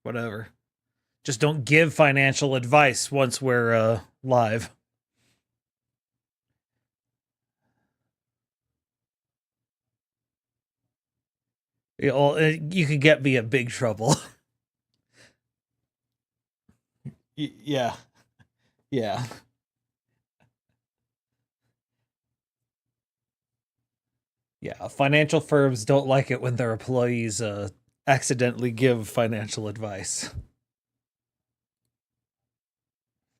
whatever. Just don't give financial advice once we're live. You could get me in big trouble. Yeah. Yeah. Yeah. Financial firms don't like it when their employees accidentally give financial advice.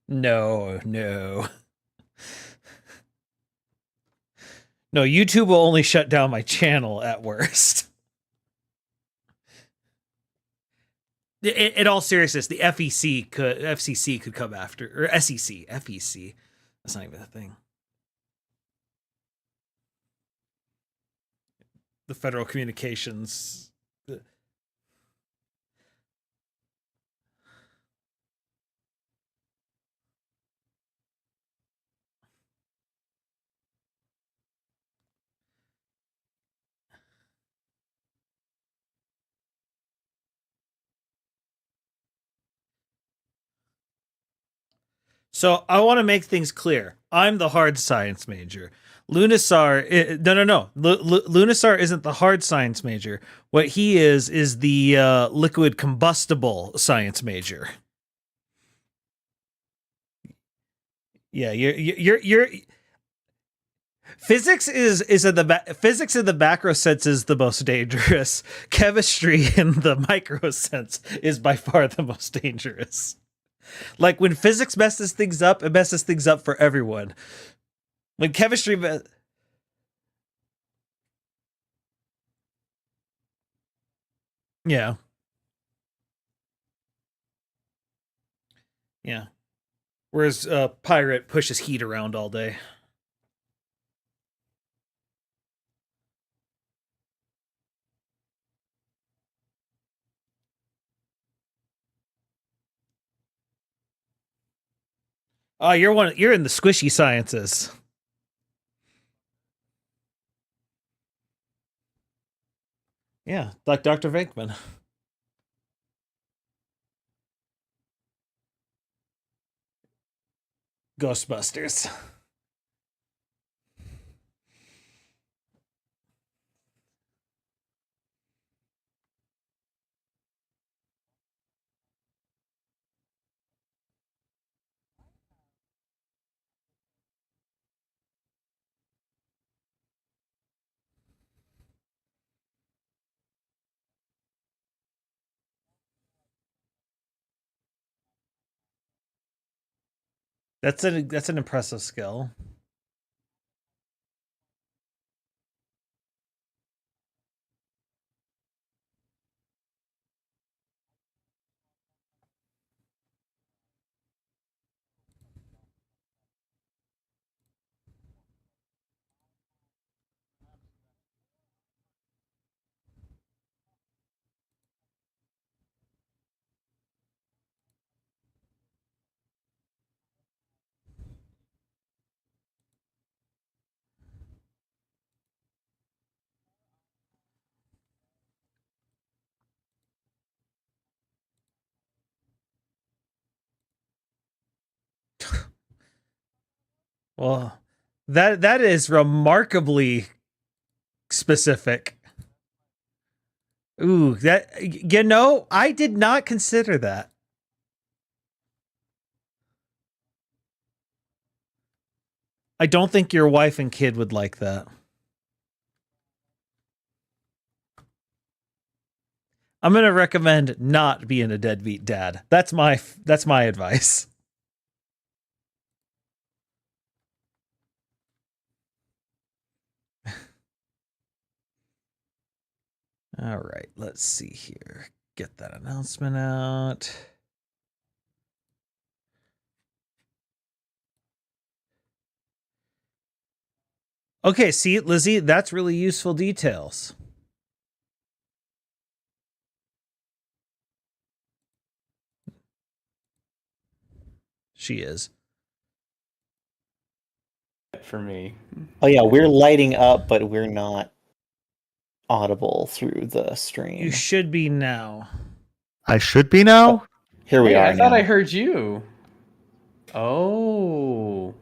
No, no. No, YouTube will only shut down my channel at worst. In all seriousness, the FCC could come after, or FEC. That's not even a thing. The Federal Communications. So I want to make things clear. I'm the hard science major. Lunasar, no. Lunasar isn't the hard science major. What he is the liquid combustible science major. Yeah, you're physics is in the physics in the macro sense is the most dangerous. Chemistry in the micro sense is by far the most dangerous. Like when physics messes things up, it messes things up for everyone. When chemistry yeah. Yeah. Whereas pirate pushes heat around all day. Oh, you're in the squishy sciences. Yeah, like Dr. Venkman. Ghostbusters. That's an impressive skill. Well, that is remarkably specific. Ooh, I did not consider that. I don't think your wife and kid would like that. I'm going to recommend not being a deadbeat dad. That's my advice. All right, let's see here. Get that announcement out. Okay, see, Lizzie, that's really useful details. She is. For me. Oh yeah, we're lighting up, but we're not audible through the stream. You should be now. I should be now. Here we Wait, are I thought now. I heard you. Oh.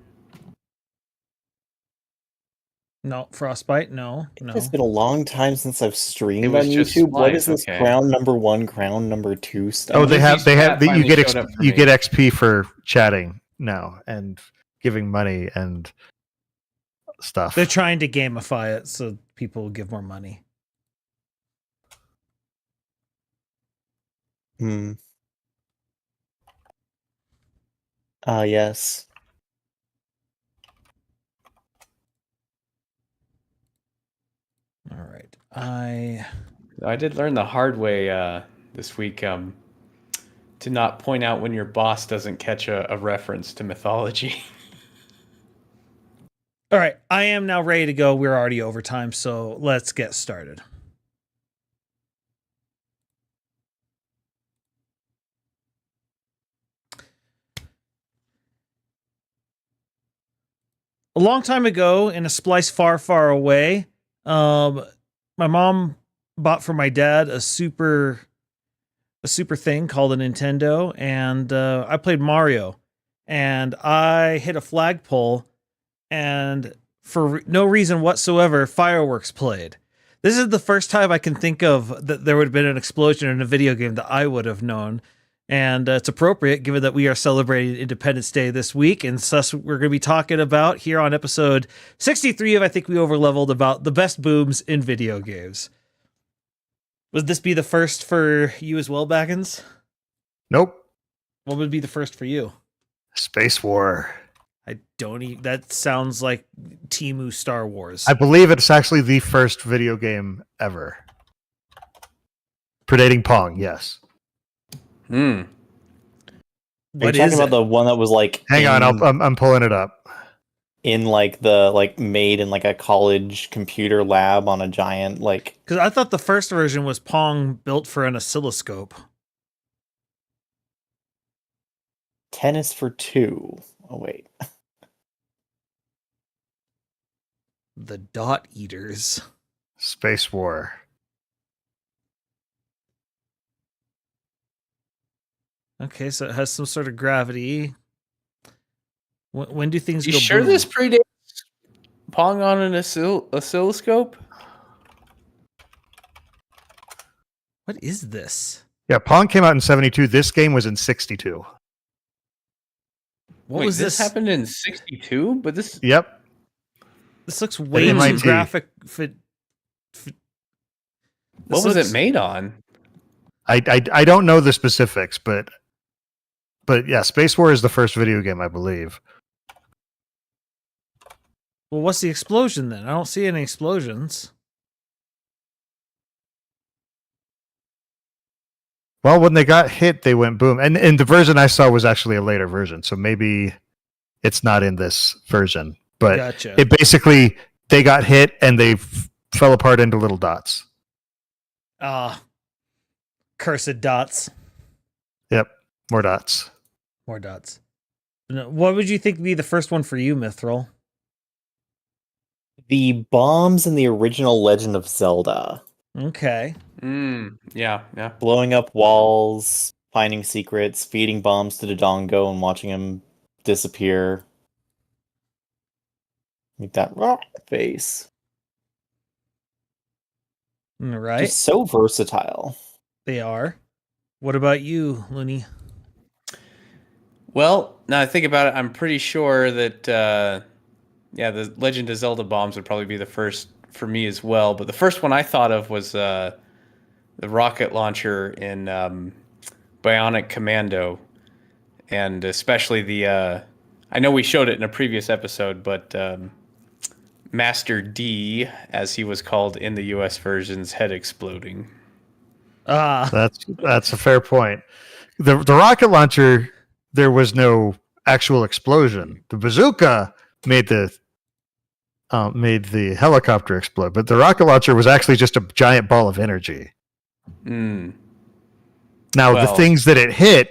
No, Frostbite. No. It's been a long time since I've streamed It was on just YouTube. What is Blythe, this okay. crown number 1, crown number 2 stuff? Oh, they have. Stat You finally get showed up for you me. get XP for chatting now and giving money and stuff. They're trying to gamify it so people will give more money. Yes. All right. I did learn the hard way this week to not point out when your boss doesn't catch a reference to mythology. All right. I am now ready to go. We're already over time, so let's get started. A long time ago, in a splice far, far away, my mom bought for my dad a super thing called a Nintendo, and I played Mario, and I hit a flagpole, and for no reason whatsoever, fireworks played. This is the first time I can think of that there would have been an explosion in a video game that I would have known. And it's appropriate given that we are celebrating Independence Day this week. And thus we're going to be talking about here on episode 63 of I Think We Overleveled about the best booms in video games. Would this be the first for you as well, Baggins? Nope. What would be the first for you? Space War. I don't even... That sounds like Temu Star Wars. I believe it's actually the first video game ever. Predating Pong, yes. Are you What talking is about it? the one that was like Hang on, I'm pulling it up. in like the like made in like a college computer lab on a giant like Because I thought the first version was Pong built for an oscilloscope. tennis for 2? Oh wait. The Dot Eaters. Space War. Okay, so it has some sort of gravity. When do things You go sure boom? this predates Pong on an oscilloscope? What is this? Yeah, Pong came out in 72. This game was in 62. What Wait, was this this? happened in 62? But this... Yep. This looks way too MIT. graphic. What was it made on? I don't know the specifics, but yeah, Space War is the first video game, I believe. Well, what's the explosion then? I don't see any explosions. Well, when they got hit, they went boom. And the version I saw was actually a later version, so maybe it's not in this version. But Gotcha. it basically, they got hit and they fell apart into little dots. Cursed dots. Yep, more dots. More dots. No, what would you think would be the first one for you, Mithril? The bombs in the original Legend of Zelda. Okay. Yeah. Blowing up walls, finding secrets, feeding bombs to Dodongo and watching him disappear. Make that face. All right. Just so versatile. They are. What about you, Looney? Well, now I think about it, I'm pretty sure that, the Legend of Zelda bombs would probably be the first for me as well. But the first one I thought of was the rocket launcher in Bionic Commando. And especially the... I know we showed it in a previous episode, but Master D, as he was called in the US version's head exploding. That's a fair point. The rocket launcher, there was no actual explosion. The bazooka made the helicopter explode, but the rocket launcher was actually just a giant ball of energy. Now, the things that it hit,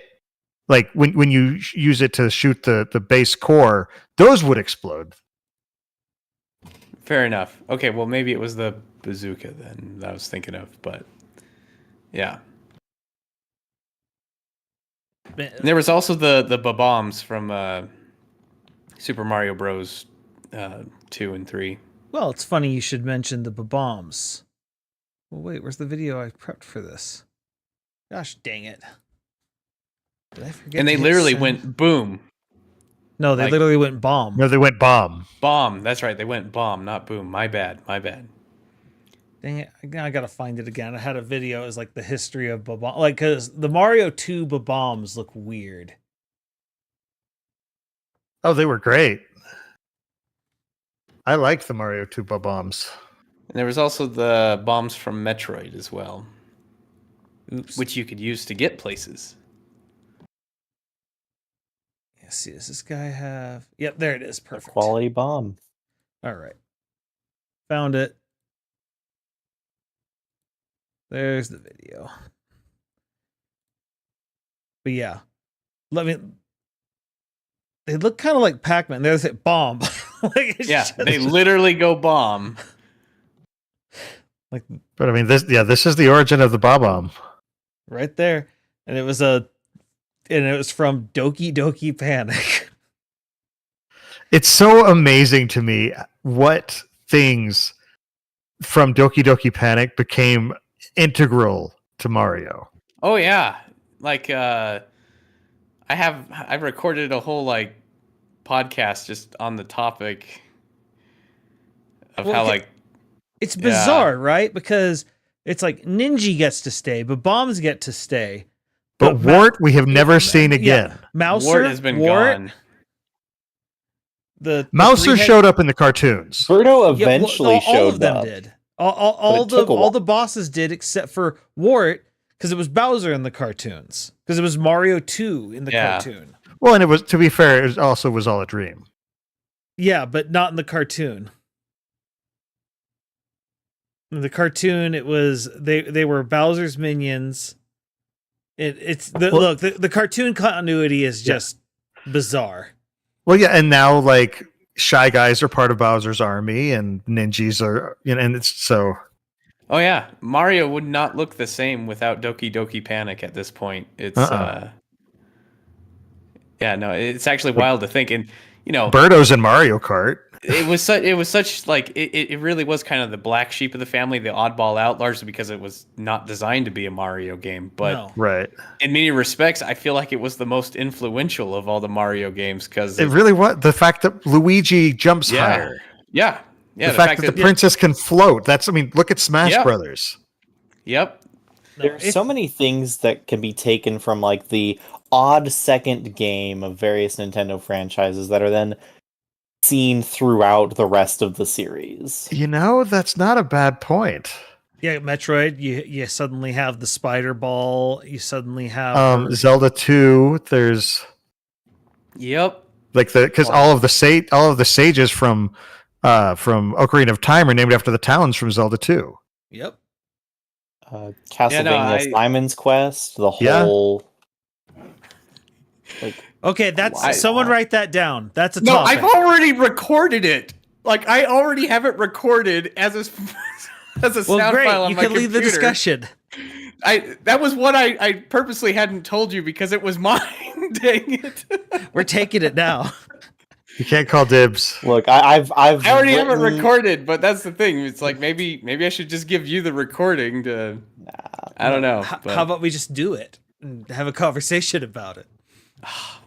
like when you use it to shoot the base core, those would explode. Fair enough. Okay, well, maybe it was the bazooka then that I was thinking of, but yeah. And there was also the Bob-ombs from Super Mario Bros. 2 and 3. Well, it's funny you should mention the Bob-ombs. Well, wait, where's the video I prepped for this? Gosh dang it. Did I forget? And they literally went boom. No, they literally went bomb. No, they went bomb. Bomb. That's right. They went bomb, not boom. My bad. Dang it. I gotta find it again. I had a video. It was like the history of Bob-omb. Like, because the Mario 2 Bob-ombs look weird. Oh, they were great. I liked the Mario 2 Bob-ombs. And there was also the bombs from Metroid as well. Oops. Which you could use to get places. Yeah, see, does this guy have... Yep, there it is. Perfect. Quality bomb. All right. Found it. There's the video. But yeah. They look kind of like Pac-Man. There's a bomb. They literally go bomb. Like, but I mean, this is the origin of the Bob-omb. Right there. And it was from Doki Doki Panic. It's so amazing to me what things from Doki Doki Panic became integral to Mario. Oh yeah. Like I've recorded a whole podcast just on the topic of how it's bizarre, right? Because it's like Ninja gets to stay, but Bombs get to stay. But Wart we have never seen again. Yeah. Mouser Wart has been gone. Mouser showed up in the cartoons. Birdo eventually showed up. All of them did. All the bosses did except for Wart, because it was Bowser in the cartoons. Because it was Mario 2 in the cartoon. Well, and it was, to be fair, it also was all a dream. Yeah, but not in the cartoon. In the cartoon, it was they were Bowser's minions. The cartoon continuity is just bizarre. Well, yeah, and now Shy Guys are part of Bowser's army, and Ninjas are, and it's so. Oh yeah, Mario would not look the same without Doki Doki Panic at this point. It's it's actually wild to think, and Birdo's in Mario Kart. It really was kind of the black sheep of the family, the oddball out, largely because it was not designed to be a Mario game. But right, in many respects, I feel like it was the most influential of all the Mario games because it really was. The fact that Luigi jumps higher. Yeah. The fact that the princess can float. Look at Smash Brothers. Yep. There's so many things that can be taken from the odd second game of various Nintendo franchises that are then seen throughout the rest of the series. That's not a bad point. Yeah, Metroid, you suddenly have the spider ball, you suddenly have Zelda 2, there's Yep. because all of the sages from Ocarina of Time are named after the towns from Zelda 2. Yep. Castlevania Simon's Quest, the whole okay, someone write that down. That's a no. topic. I've already recorded it. I already have it recorded as a sound file on my computer. You can leave the discussion. That was what I purposely hadn't told you because it was mine. Dang it! We're taking it now. You can't call dibs. Look, I already have it recorded, but that's the thing. It's maybe I should just give you the recording to. I don't know. How about we just do it and have a conversation about it?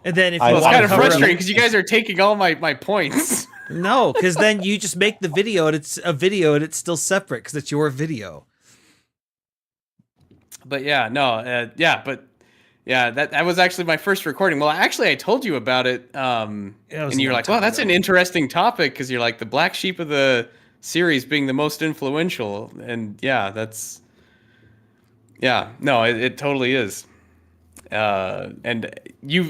And then it's kind of frustrating because you guys are taking all my points. No, because then you just make the video and it's a video and it's still separate because it's your video. But that was actually my first recording. Well, actually, I told you about it, and you're like, "Well, that's an interesting topic," because you're like the black sheep of the series being the most influential, and it totally is. And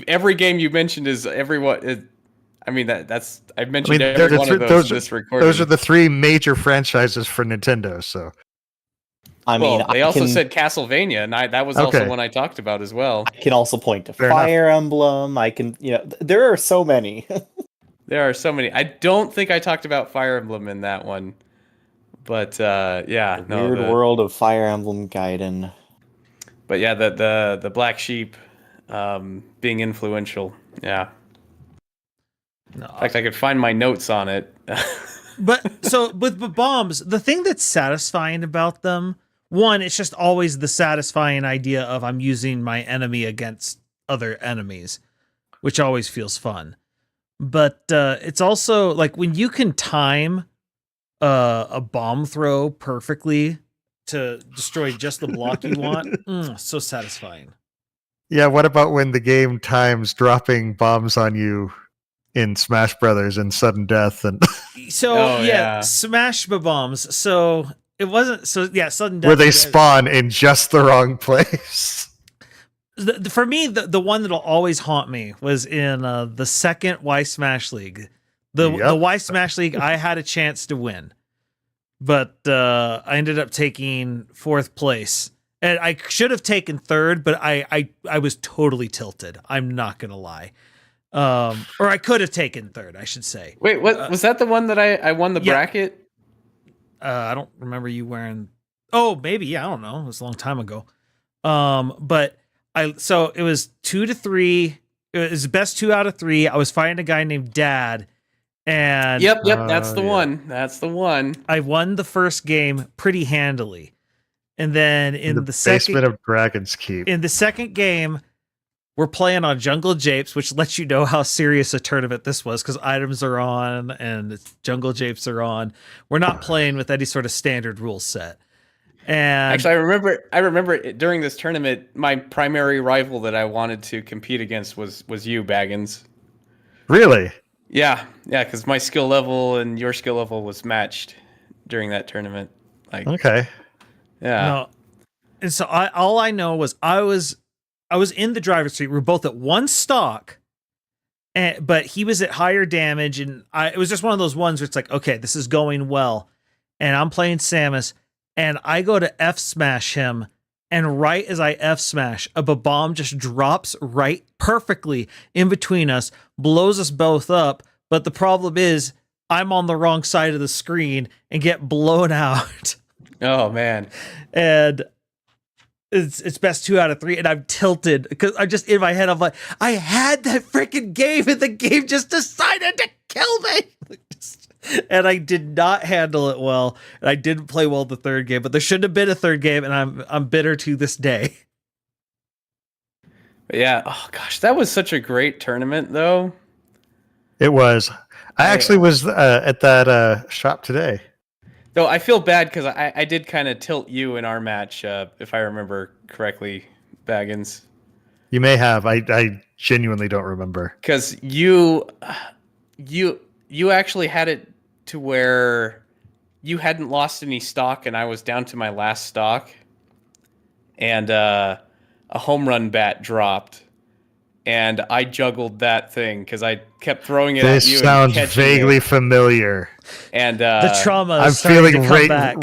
every game you mentioned is everyone. I've mentioned every one of those in this recording. Those are the three major franchises for Nintendo. So, they also said Castlevania, and that was also one I talked about as well. I can also point to Fire Emblem. I can, there are so many. There are so many. I don't think I talked about Fire Emblem in that one, but Weird World of Fire Emblem Gaiden. But yeah, the black sheep being influential. Yeah. No. In fact, I could find my notes on it. But so with the bombs, the thing that's satisfying about them, one, it's just always the satisfying idea of I'm using my enemy against other enemies, which always feels fun. But it's also like when you can time a bomb throw perfectly to destroy just the block you want, so satisfying. Yeah, what about when the game times dropping bombs on you in Smash Brothers and sudden death? And So Smash Bob-ombs. So it wasn't sudden death where they spawn in just the wrong place. For me, the one that'll always haunt me was in the second Y Smash League. The Y Smash League, I had a chance to win, but I ended up taking 4th place, and I should have taken 3rd, but I was totally tilted. I'm not gonna lie, or I could have taken 3rd, I should say. Wait, what was that? The one that I won the bracket? I don't remember you wearing. Oh, maybe I don't know. It was a long time ago. But. So it was 2-3. It was the best 2 out of 3. I was fighting a guy named Dad, and yep, that's the one. That's the one. I won the first game pretty handily, and then in the basement of Dragon's Keep. In the second game, we're playing on Jungle Japes, which lets you know how serious a tournament this was because items are on and Jungle Japes are on. We're not playing with any sort of standard rule set. And actually, I remember during this tournament, my primary rival that I wanted to compete against was you, Baggins. Really? Yeah, because my skill level and your skill level was matched during that tournament. Like, okay, yeah. No, and so all I know was I was in the driver's seat. We were both at 1 stock, but he was at higher damage, and it was just one of those ones where it's like, okay, this is going well, and I'm playing Samus. And I go to F smash him, and right as I F smash, a bomb just drops right perfectly in between us, blows us both up. But the problem is, I'm on the wrong side of the screen and get blown out. Oh man! And it's best 2 out of 3, and I'm tilted because I'm just in my head. I'm like, I had that freaking game, and the game just decided to kill me. And I did not handle it well, and I didn't play well the 3rd game. But there shouldn't have been a 3rd game, and I'm bitter to this day. But yeah, oh gosh, that was such a great tournament, though. It was. I actually was at that shop today. Though I feel bad because I did kind of tilt you in our match, if I remember correctly, Baggins. You may have. I genuinely don't remember. Because you actually had it to where you hadn't lost any stock, and I was down to my last stock, and a home run bat dropped, and I juggled that thing because I kept throwing it at you. This sounds vaguely familiar. And the trauma. I'm feeling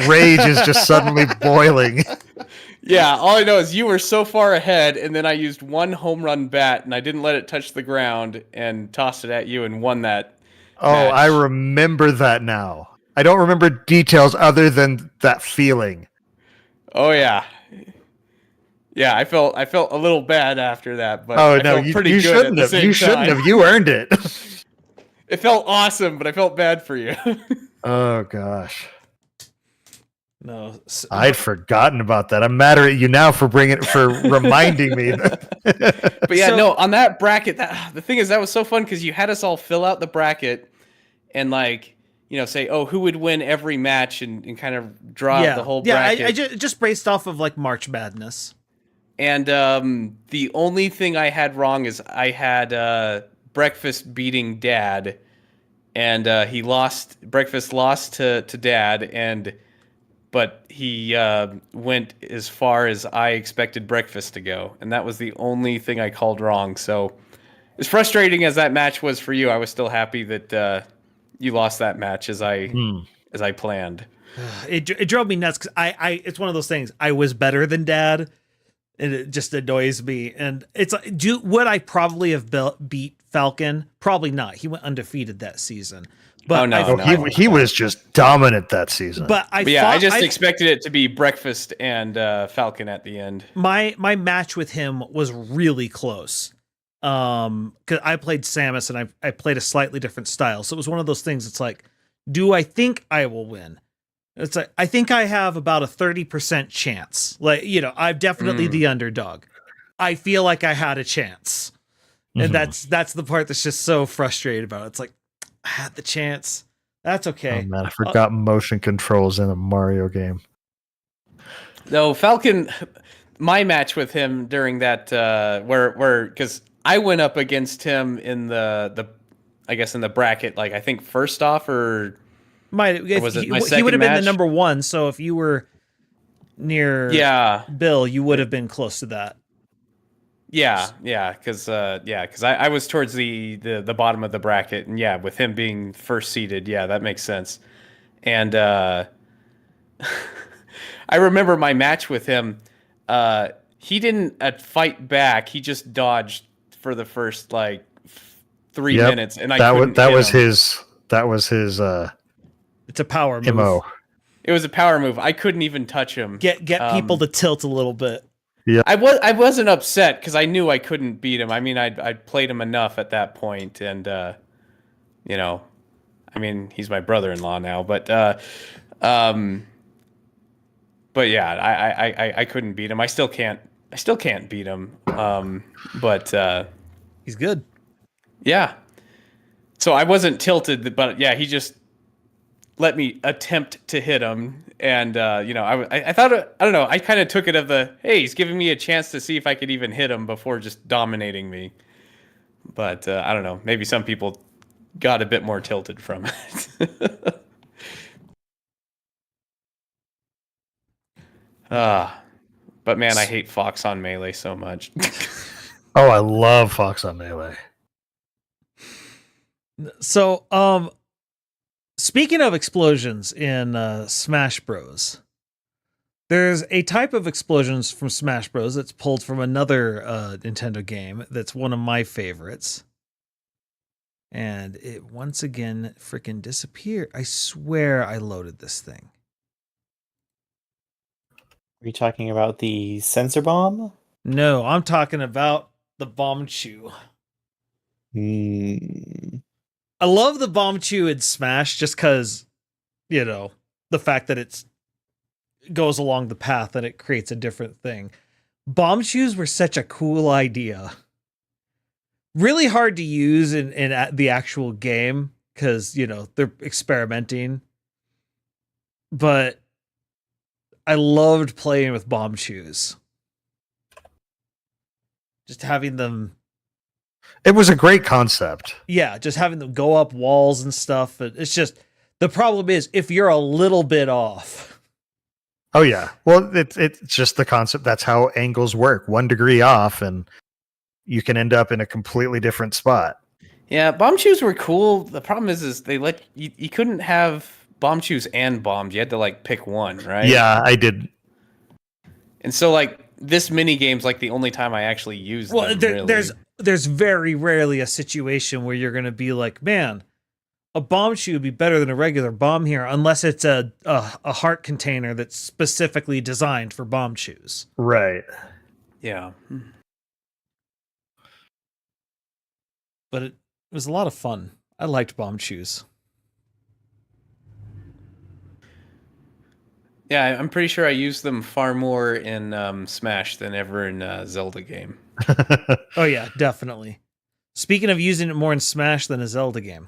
rage is just suddenly boiling. Yeah, all I know is you were so far ahead, and then I used 1 home run bat, and I didn't let it touch the ground, and tossed it at you and won that. Oh, match. I remember that now. I don't remember details other than that feeling. Oh yeah, yeah. I felt a little bad after that, but oh I no, felt you pretty good shouldn't at the have. You same shouldn't time. have. You earned it. It felt awesome, but I felt bad for you. Oh gosh. No, I'd forgotten about that. I'm madder at you now for reminding me. But yeah, no, on that bracket, the thing is that was so fun because you had us all fill out the bracket and say, oh, who would win every match and kind of draw out the whole bracket. Yeah, I just based off of like March Madness. And the only thing I had wrong is I had Breakfast beating Dad, and Breakfast lost to Dad, but he went as far as I expected Breakfast to go, and that was the only thing I called wrong. So as frustrating as that match was for you, I was still happy that you lost that match as I planned. It drove me nuts because it's one of those things. I was better than Dad, and it just annoys me. And it's like, would I probably have beat Falcon? Probably not. He went undefeated that season. But Oh, no, I, no. He was just dominant that season. But I But yeah, I thought just expected it to be Breakfast and Falcon at the end. my match with him was really close. Because I played Samus and I played a slightly different style, so it was one of those things. It's like, do I think I will win? It's like, I think I have about a 30% chance. Like, I'm definitely the underdog. I feel like I had a chance. And that's the part that's just so frustrated about it. It's like, I had the chance. That's okay. Oh man, I forgot motion controls in a Mario game. No, Falcon, my match with him during that where because I went up against him in the I guess in the bracket, like I think first off or was it my second he would have been the match? number one, so if you were near Bill, you would have been close to that. Yeah, because I was towards the bottom of the bracket, and yeah, with him being first seeded, yeah, that makes sense. And I remember my match with him. He didn't fight back; he just dodged for the first like 3 minutes, and that was his. It's a power move. MO. It was a power move. I couldn't even touch him. Get people to tilt a little bit. Yeah, I wasn't upset because I knew I couldn't beat him. I mean, I'd played him enough at that point, and I mean, he's my brother-in-law now, but yeah, I couldn't beat him. I still can't beat him. But he's good. Yeah. So I wasn't tilted, but yeah, he just let me attempt to hit him. And, I thought, I don't know, I kind of took it of hey, he's giving me a chance to see if I could even hit him before just dominating me. But I don't know, maybe some people got a bit more tilted from it. But man, I hate Fox on Melee so much. Oh, I love Fox on Melee. So, speaking of explosions in Smash Bros, there's a type of explosions from Smash Bros that's pulled from another Nintendo game that's one of my favorites. And it once again freaking disappeared. I swear I loaded this thing. Are you talking about the sensor bomb? No, I'm talking about the bomb chew. I love the bomb chew in Smash just because, the fact that it goes along the path and it creates a different thing. Bomb chews were such a cool idea. Really hard to use in the actual game because, they're experimenting. But I loved playing with bomb chews. Just having them. It was a great concept. Yeah, just having them go up walls and stuff. It's just, the problem is if you're a little bit off. Oh yeah. Well, it's just the concept. That's how angles work. 1 degree off and you can end up in a completely different spot. Yeah, bomb chews were cool. The problem is they let you couldn't have bomb chews and bombs. You had to pick one, right? Yeah, I did. And so this mini game's the only time I actually used them. Really. There's very rarely a situation where you're gonna be like, man, a bomb chew would be better than a regular bomb here, unless it's a heart container that's specifically designed for bomb chews. Right. Yeah. But it was a lot of fun. I liked bomb chews. Yeah, I'm pretty sure I used them far more in Smash than ever in a Zelda game. Oh yeah, definitely. Speaking of using it more in Smash than a Zelda game,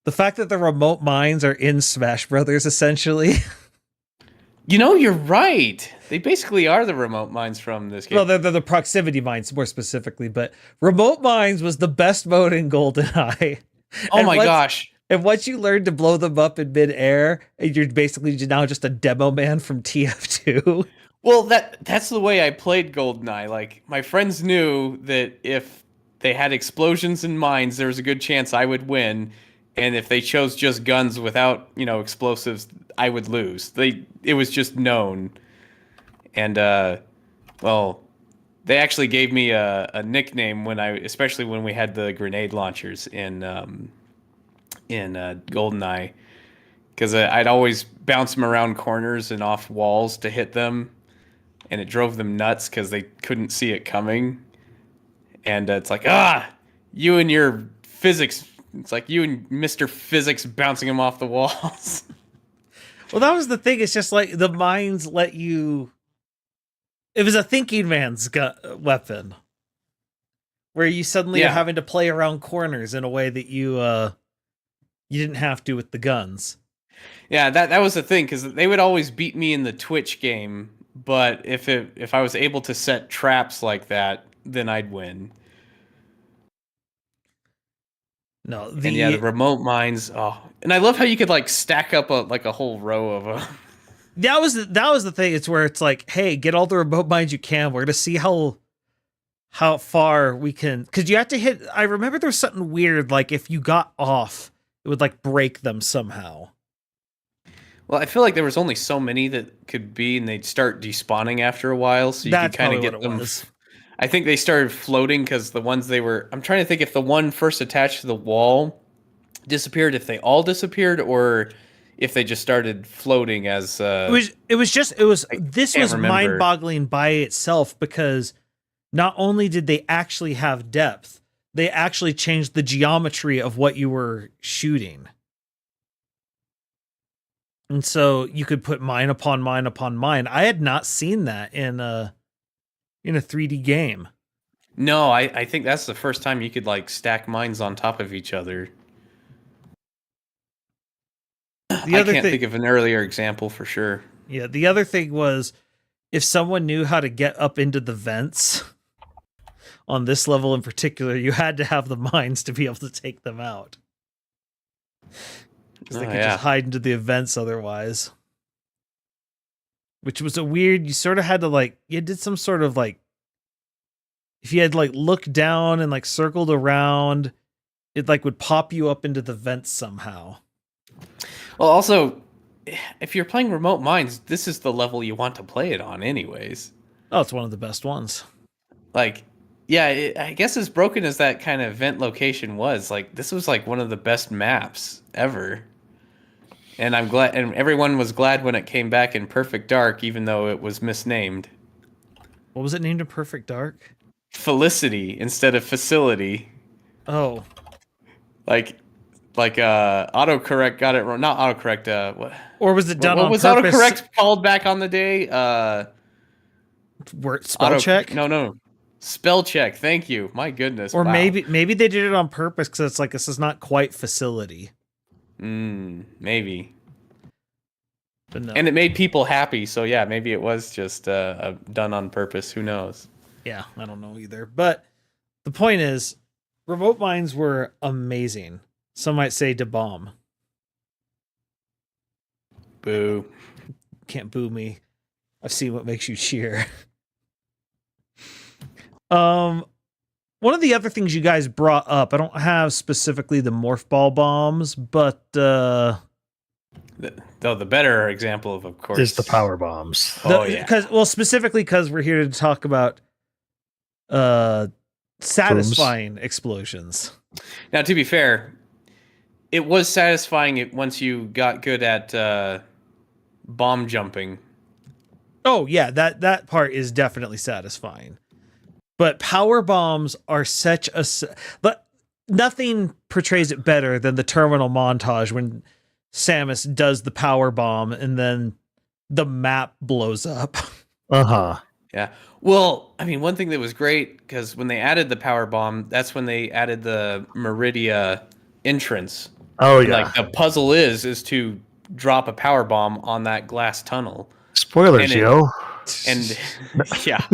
the fact that the remote mines are in Smash Brothers essentially. You're right. They basically are the remote mines from this game. Well, they're the proximity mines more specifically, but remote mines was the best mode in GoldenEye. Oh my gosh. And once you learn to blow them up in midair, you're basically now just a demo man from TF2. Well, that's the way I played GoldenEye. My friends knew that if they had explosions and mines, there was a good chance I would win. And if they chose just guns without, explosives, I would lose. It was just known. And they actually gave me a nickname especially when we had the grenade launchers in in GoldenEye, because I'd always bounce them around corners and off walls to hit them, and it drove them nuts because they couldn't see it coming. And it's like, you and your physics. It's like you and Mr. Physics bouncing them off the walls. Well, that was the thing. It's just like the mines let you. It was a thinking man's weapon, where you suddenly are having to play around corners in a way that you didn't have to with the guns. Yeah, that was the thing, because they would always beat me in the Twitch game, but if I was able to set traps like that, then I'd win. No, the remote mines. Oh, and I love how you could like stack up a whole row of them. That was the thing. It's where it's like, hey, get all the remote mines you can. We're gonna see how far we can, because you have to hit. I remember there was something weird, like if you got off, it would like break them somehow. Well, I feel like there was only so many that could be, and they'd start despawning after a while, so you could kind of get them. I think they started floating because the ones they were. I'm trying to think if the one first attached to the wall disappeared, if they all disappeared, or if they just started floating as. It was mind-boggling by itself, because not only did they actually have depth, they actually changed the geometry of what you were shooting. And so you could put mine upon mine upon mine. I had not seen that in a 3D game. No, I think that's the first time you could like stack mines on top of each other. I can't think of an earlier example for sure. Yeah, the other thing was, if someone knew how to get up into the vents on this level in particular, you had to have the mines to be able to take them out. Because they could just hide into the vents otherwise. Which was you sort of had to you did some sort of if you had looked down and circled around, it would pop you up into the vents somehow. Well, also, if you're playing remote mines, this is the level you want to play it on anyways. Oh, it's one of the best ones. I guess as broken as that kind of vent location was, this was one of the best maps ever. And I'm glad, and everyone was glad when it came back in Perfect Dark, even though it was misnamed. What was it named in Perfect Dark? Felicity instead of Facility. Oh. Autocorrect got it wrong. Not autocorrect, what? Or was it done on purpose? What was autocorrect called back on the day? Spell check? No. Spell check. Thank you. My goodness. Or maybe they did it on purpose because it's this is not quite Facility. Maybe. But no. And it made people happy, so yeah, maybe it was just done on purpose. Who knows? Yeah, I don't know either. But the point is, remote mines were amazing. Some might say to bomb. Boo. Can't boo me. I've seen what makes you cheer. One of the other things you guys brought up, I don't have specifically the morph ball bombs, but the better example of course, is the power bombs. Specifically because we're here to talk about satisfying BOOMS explosions. Now, to be fair, it was satisfying once you got good at bomb jumping. Oh yeah, that part is definitely satisfying. But power bombs are but nothing portrays it better than the terminal montage when Samus does the power bomb and then the map blows up. Uh-huh. Yeah. Well, I mean, one thing that was great, because when they added the power bomb, that's when they added the Meridia entrance. Oh yeah. The puzzle is to drop a power bomb on that glass tunnel. Spoilers, yo. And yeah,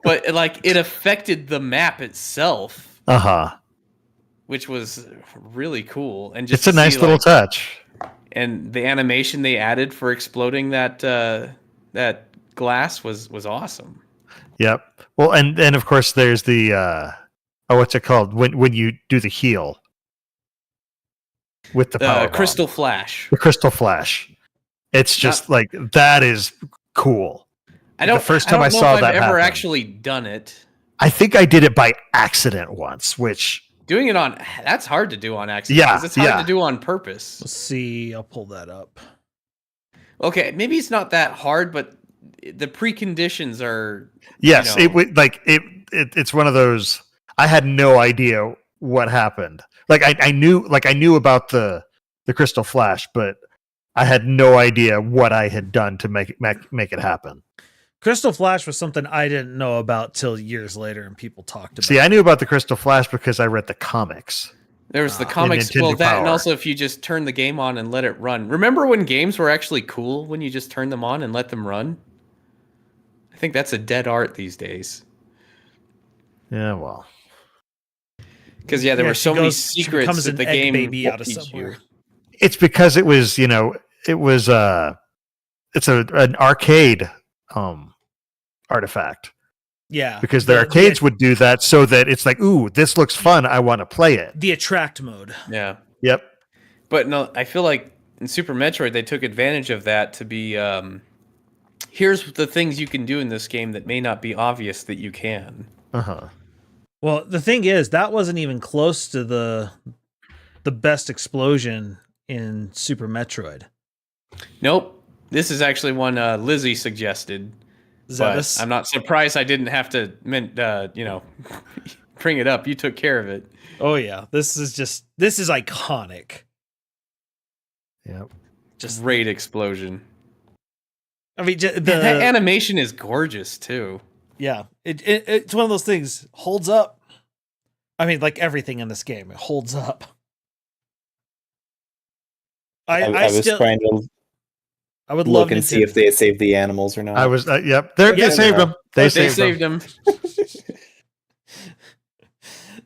but it affected the map itself. Which was really cool, and just it's a nice little touch. And the animation they added for exploding that glass was awesome. Yep. Well, and of course there's the what's it called when you do the heal with the power crystal bomb. flash. The crystal flash. It's just that is cool. The first time I saw that I've ever happen, actually done it. I think I did it by accident once, which doing it on that's hard to do on accident. Yeah, because it's hard to do on purpose. Let's see. I'll pull that up. Okay, maybe it's not that hard, but the preconditions are. Yes, you know, it would it's one of those. I had no idea what happened. Like I knew about the crystal flash, but I had no idea what I had done to make it happen. Crystal Flash was something I didn't know about till years later, and people talked about. See, I knew about the crystal flash because I read the comics. There was the comics, well, that, and also if you just turn the game on and let it run. Remember when games were actually cool when you just turned them on and let them run? I think that's a dead art these days. Yeah, well. Because, there were so many secrets that the game baby out of teach somewhere. you. It's because it was, it's an arcade artifact. Yeah. Because the arcades would do that so that it's like, ooh, this looks fun. I want to play it. The attract mode. Yeah. Yep. But no, I feel like in Super Metroid, they took advantage of that to be, here's the things you can do in this game that may not be obvious that you can. Uh-huh. Well, the thing is, that wasn't even close to the best explosion in Super Metroid. Nope. This is actually one Lizzie suggested. Zetus? But I'm not surprised I didn't have to, bring it up. You took care of it. Oh yeah, this is iconic. Yep. Just great explosion. I mean, that animation is gorgeous too. Yeah, it's one of those things. Holds up. I mean, like everything in this game, it holds up. I was trying to. I would look love and see if they saved the animals or not. I was, yep. They saved them. They saved them.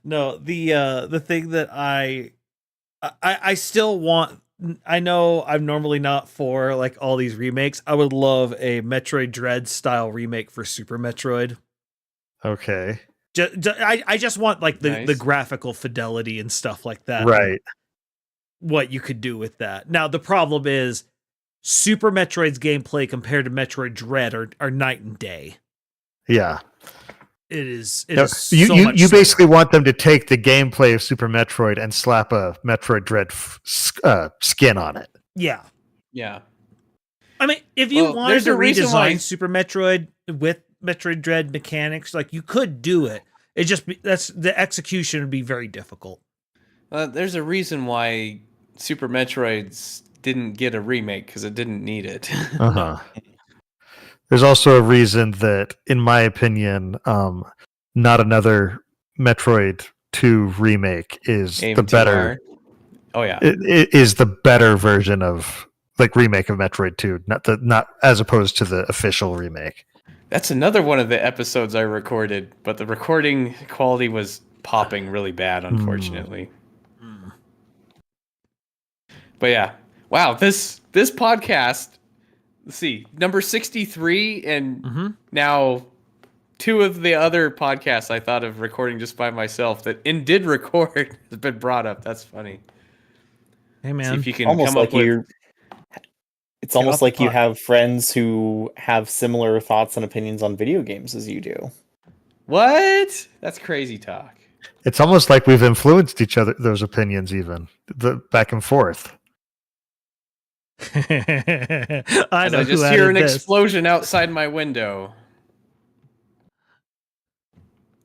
No, the thing that I still want. I know I'm normally not for like all these remakes. I would love a Metroid Dread style remake for Super Metroid. Okay. I just want like Nice. the graphical fidelity and stuff like that. Right. What you could do with that. Now the problem is Super Metroid's gameplay compared to Metroid Dread are night and day. Yeah. It is you basically want them to take the gameplay of Super Metroid and slap a Metroid Dread skin on it. Yeah. Yeah. I mean, if you wanted to redesign why... Super Metroid with Metroid Dread mechanics, like you could do it. It just that's the execution would be very difficult. There's a reason why Super Metroids didn't get a remake because it didn't need it. Uh-huh. There's also a reason that, in my opinion, not another Metroid 2 remake is the better. Oh yeah, it is the better version of like remake of Metroid 2, not as opposed to the official remake. That's another one of the episodes I recorded, but the recording quality was popping really bad, unfortunately. But yeah, wow, this podcast. Let's see, number 63, and now 2 of the other podcasts I thought of recording just by myself that did record has been brought up. That's funny. Hey man, see if you can almost come like up with. It's almost like you have friends who have similar thoughts and opinions on video games as you do. What? That's crazy talk. It's almost like we've influenced each other, those opinions, even the back and forth. I just hear an explosion outside my window.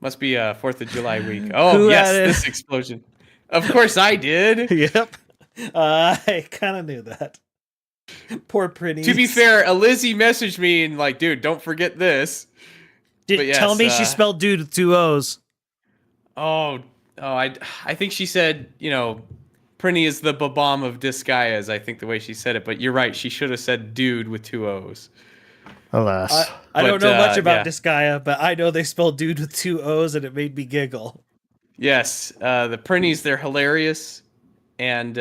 Must be 4th of July week. Oh, yes, this explosion. Of course I did. Yep. I kind of knew that. Poor Pretty. To be fair, Lizzie messaged me and like, dude, don't forget this. Tell me she spelled dude with 2 O's. I think she said, Prinny is the Bob-omb of Disgaeas, I think the way she said it. But you're right. She should have said dude with 2 O's. Alas. I don't know much about Disgaea, but I know they spell dude with 2 O's and it made me giggle. Yes. The Prinnies, they're hilarious. And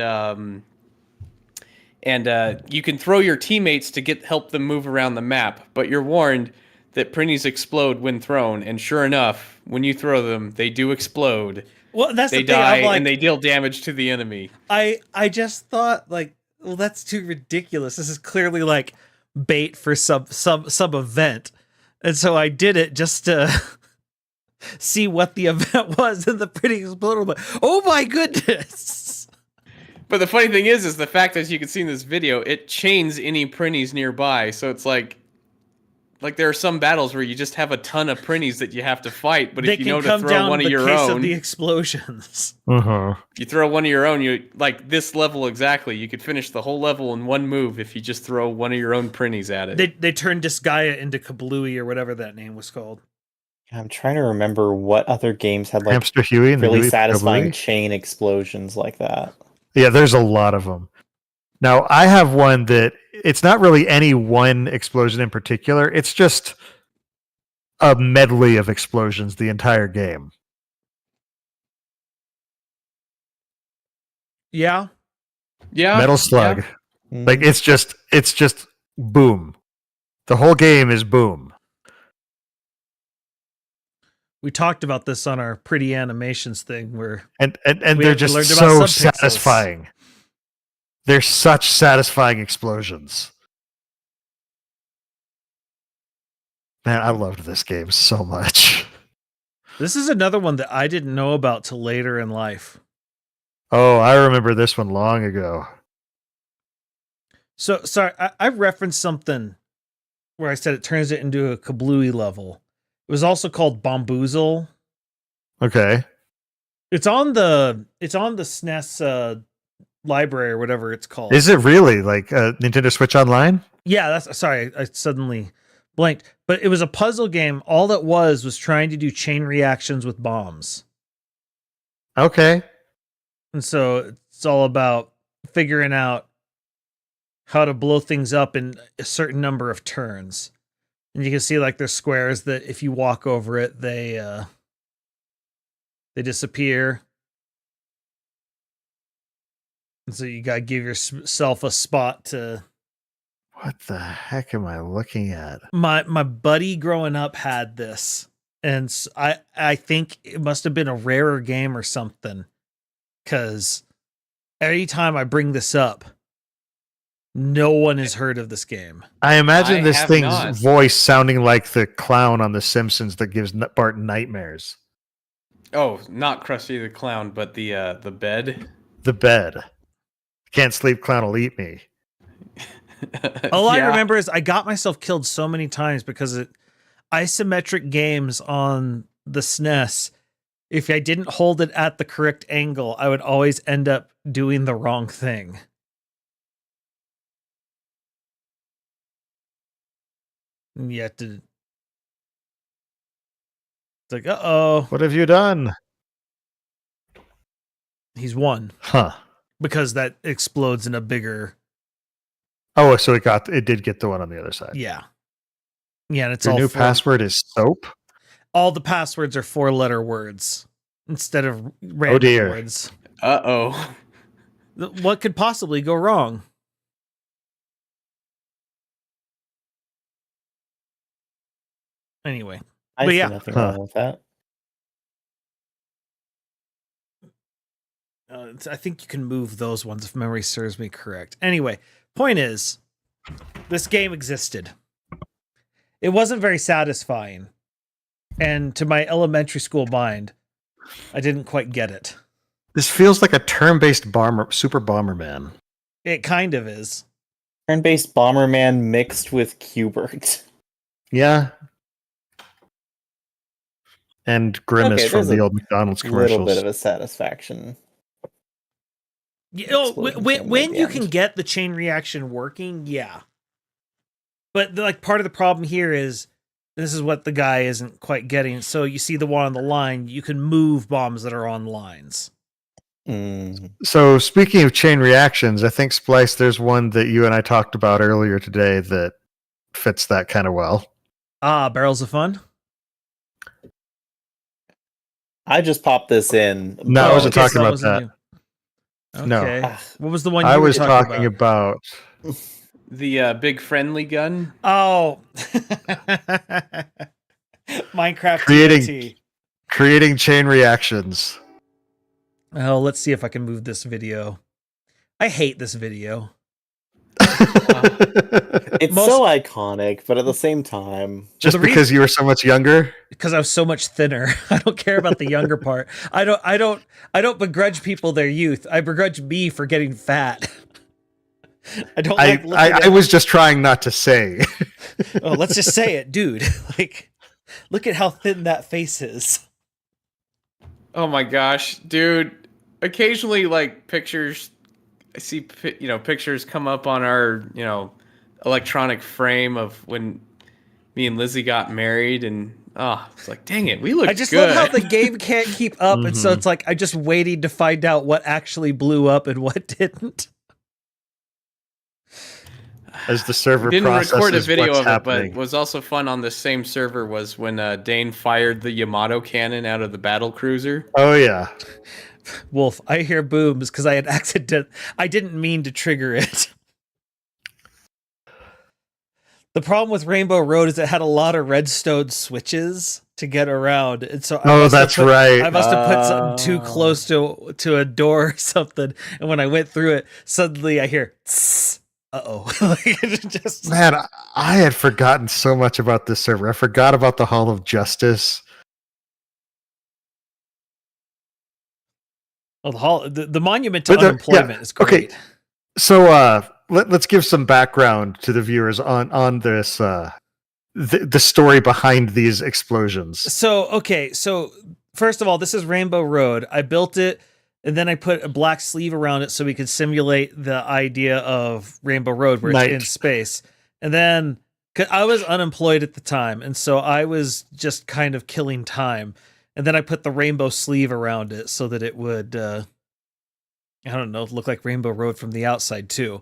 you can throw your teammates to help them move around the map. But you're warned that Prinnies explode when thrown. And sure enough, when you throw them, they do explode. Well, that's they the thing. die and they deal damage to the enemy. I just thought like, well, that's too ridiculous. This is clearly like bait for some event, and so I did it just to see what the event was, and the printing exploded. But oh my goodness! But the funny thing is the fact that you can see in this video, it chains any printies nearby. So it's like there are some battles where you just have a ton of printies that you have to fight, but if you know to throw one of your own, of the explosions. Uh-huh. If you throw one of your own, you like this level exactly. You could finish the whole level in one move if you just throw one of your own printies at it. They turned Disgaea into Kablooey or whatever that name was called. I'm trying to remember what other games had like Hamster Huey and really the satisfying Kablooey? chain explosions like that. Yeah, there's a lot of them. Now, I have one that it's not really any one explosion in particular. It's just a medley of explosions the entire game. Yeah. Yeah. Metal Slug. Yeah. Like it's just boom. The whole game is boom. We talked about this on our pretty animations thing where And We they're learned just about so subpixels. satisfying. They're such satisfying explosions. Man, I loved this game so much. this is another one that I didn't know about till later in life. Oh, I remember this one long ago. So sorry, I referenced something where I said it turns it into a Kablooey level. It was also called Bomboozle. Okay. It's on the SNES library or whatever it's called. Is it really like Nintendo Switch Online? Yeah, that's sorry. I suddenly blanked. But it was a puzzle game. All it was trying to do chain reactions with bombs. Okay. And so it's all about figuring out how to blow things up in a certain number of turns. And you can see like there's squares that if you walk over it, they disappear. And so you gotta give yourself a spot to. What the heck am I looking at? My buddy growing up had this, and I think it must have been a rarer game or something. Because every time I bring this up, no one has heard of this game. I imagine I this have thing's not. voice sounding like the clown on The Simpsons that gives Bart nightmares. Oh, not Krusty the Clown, but the bed. The bed. Can't sleep, clown will eat me. All I Yeah. remember is I got myself killed so many times because isometric games on the SNES, if I didn't hold it at the correct angle, I would always end up doing the wrong thing. And you have to. It's like, uh-oh, What have you done? he's won. Huh. Because that explodes in a bigger. Oh, so it did get the one on the other side. Yeah. Yeah, and it's Your all new four- password is soap? all the passwords are 4-letter words instead of random dear. words. Uh-oh. What could possibly go wrong? Anyway, I But see yeah. nothing Huh. wrong with that. I think you can move those ones if memory serves me correct. Anyway, point is, this game existed. It wasn't very satisfying. And to my elementary school mind, I didn't quite get it. This feels like a turn-based Super Bomberman. It kind of is. Turn-based Bomberman mixed with Qbert. Yeah. And Grimace Okay, from there's the a old McDonald's Little commercials. bit of a satisfaction. You know, Explosion when thing when at you the can end. get the chain reaction working, yeah. But like part of the problem here is this is what the guy isn't quite getting. So you see the one on the line, you can move bombs that are on lines. Mm. So speaking of chain reactions, I think Splice, there's one that you and I talked about earlier today that fits that kind of well. Barrels of Fun. I just popped this in. No, I but- wasn't talking so about wasn't that. you. No. Okay. Ah, What was the one you I were was talking talking about The big friendly gun. Oh. Minecraft Creating- TNT. creating chain reactions. Oh, let's see if I can move this video. I hate this video. It's so iconic, but at the same time, Just because you were so much younger? Because I was so much thinner. I don't care about the younger part. I don't begrudge people their youth. I begrudge me for getting fat. I don't like looking I was just trying not to say. Oh, let's just say it, dude. Like, look at how thin that face is. Oh my gosh, dude. Occasionally, like, pictures, I see, pictures come up on our, electronic frame of when me and Lizzie got married, and it's like, dang it, we look good. I just love how the game can't keep up, and so it's like I'm just waiting to find out what actually blew up and what didn't. As the server didn't record a processes video what's of it, happening. but what was also fun on the same server was when Dane fired the Yamato cannon out of the battle cruiser. Oh yeah. Wolf, I hear booms because I didn't mean to trigger it. The problem with Rainbow Road is it had a lot of redstone switches to get around, and so right. I must have put something too close to a door or something, and when I went through it, suddenly I hear tss. Just... Man, I had forgotten so much about this server. I forgot about the Hall of Justice. Oh, the monument to unemployment is great. Okay, so let's give some background to the viewers on this the story behind these explosions. So first of all, this is Rainbow Road. I built it, and then I put a black sleeve around it so we could simulate the idea of Rainbow Road where it's in space. And then, 'cause I was unemployed at the time, and so I was just kind of killing time. And then I put the rainbow sleeve around it so that it would, look like Rainbow Road from the outside too.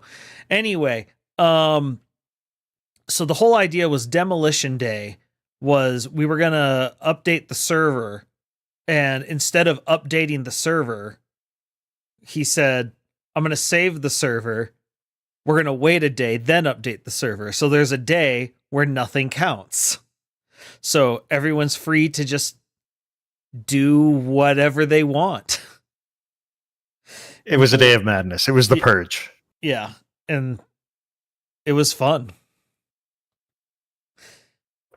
Anyway, so the whole idea was Demolition Day was we were going to update the server, and instead of updating the server, he said, I'm going to save the server. We're going to wait a day, then update the server. So there's a day where nothing counts. So everyone's free to just do whatever they want. It was a day of madness. It was the purge. Yeah. And it was fun.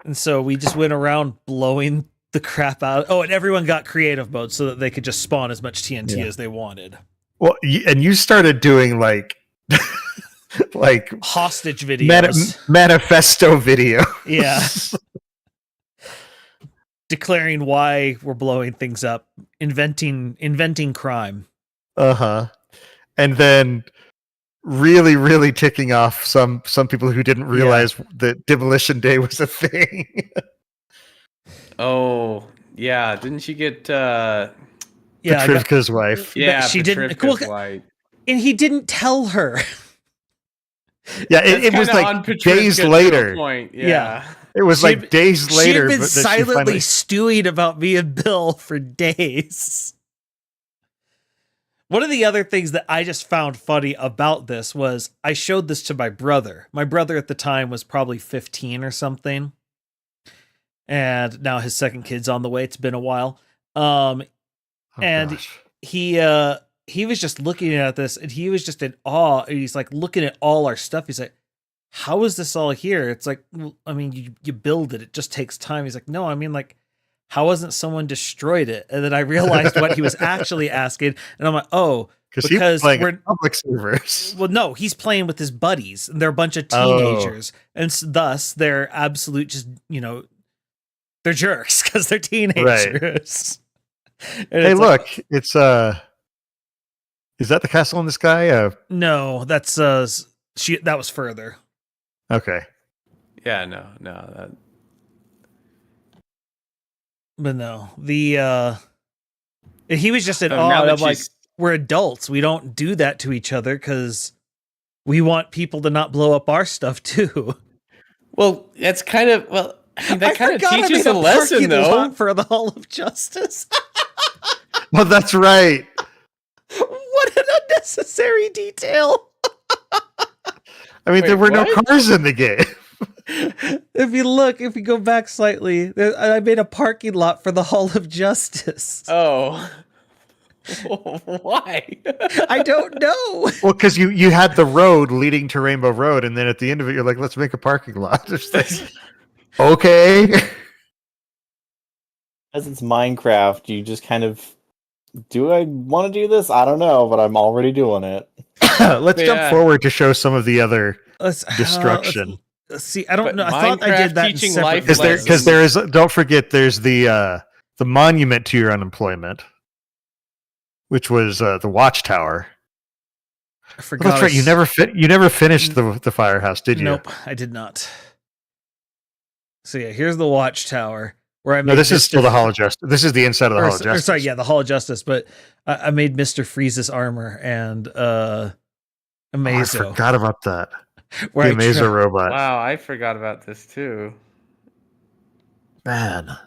And so we just went around blowing the crap out. Oh, and everyone got creative mode so that they could just spawn as much TNT as they wanted. Well, and you started doing like hostage videos, manifesto video. Yeah. Declaring why we're blowing things up, inventing crime. And then really, really ticking off some people who didn't realize that Demolition Day was a thing. Oh, yeah. Didn't she get Petrivka's wife? Yeah, she didn't. Wife. And he didn't tell her. Yeah, it was like days later. Yeah. It was like days later. She had been silently stewing about me and Bill for days. One of the other things that I just found funny about this was I showed this to my brother. My brother at the time was probably 15 or something. And now his second kid's on the way. It's been a while. He was just looking at this, and he was just in awe. And he's like looking at all our stuff. He's like, how is this all here? It's like, well, I mean, you build it. It just takes time. He's like, no, I mean, like, how hasn't someone destroyed it? And then I realized what he was actually asking. And I'm like, oh, because we're public servers. Well, no, he's playing with his buddies, and they're a bunch of teenagers. And thus they're absolute, just, they're jerks because they're teenagers. Right. Hey, look, it's is that the castle in the sky? No, that's that was further. Okay. Yeah, no. But no, he was just in awe. I'm like, we're adults. We don't do that to each other because we want people to not blow up our stuff too. Well, that's kind of that kind of teaches a lesson, though. For the Hall of Justice. Well, that's right. What an unnecessary detail. I mean, there were no cars in the game. If you go back slightly, I made a parking lot for the Hall of Justice. Oh. Why? I don't know. Well, because you had the road leading to Rainbow Road, and then at the end of it, you're like, let's make a parking lot. It's like, okay. As it's Minecraft, you just kind of, do I want to do this? I don't know, but I'm already doing it. Let's jump Yeah. forward to show some of the other Let's destruction. let's see. I don't But know. I thought I did Minecraft that in teaching separate life videos. Because there is, don't forget, there's the monument to your unemployment, which was the watchtower. I Oh, forgot. that's right. You never finished the firehouse, did you? Nope, I did not. So yeah, here's the watchtower where I made. No, this is Mr. still the Hall of Justice. This is the inside of the Hall of Or Justice. sorry, yeah, the Hall of Justice. But I made Mr. Freeze's armor and Oh, I Amazo. forgot about that. where The I Amazo robot. Wow, I forgot about this too. Man.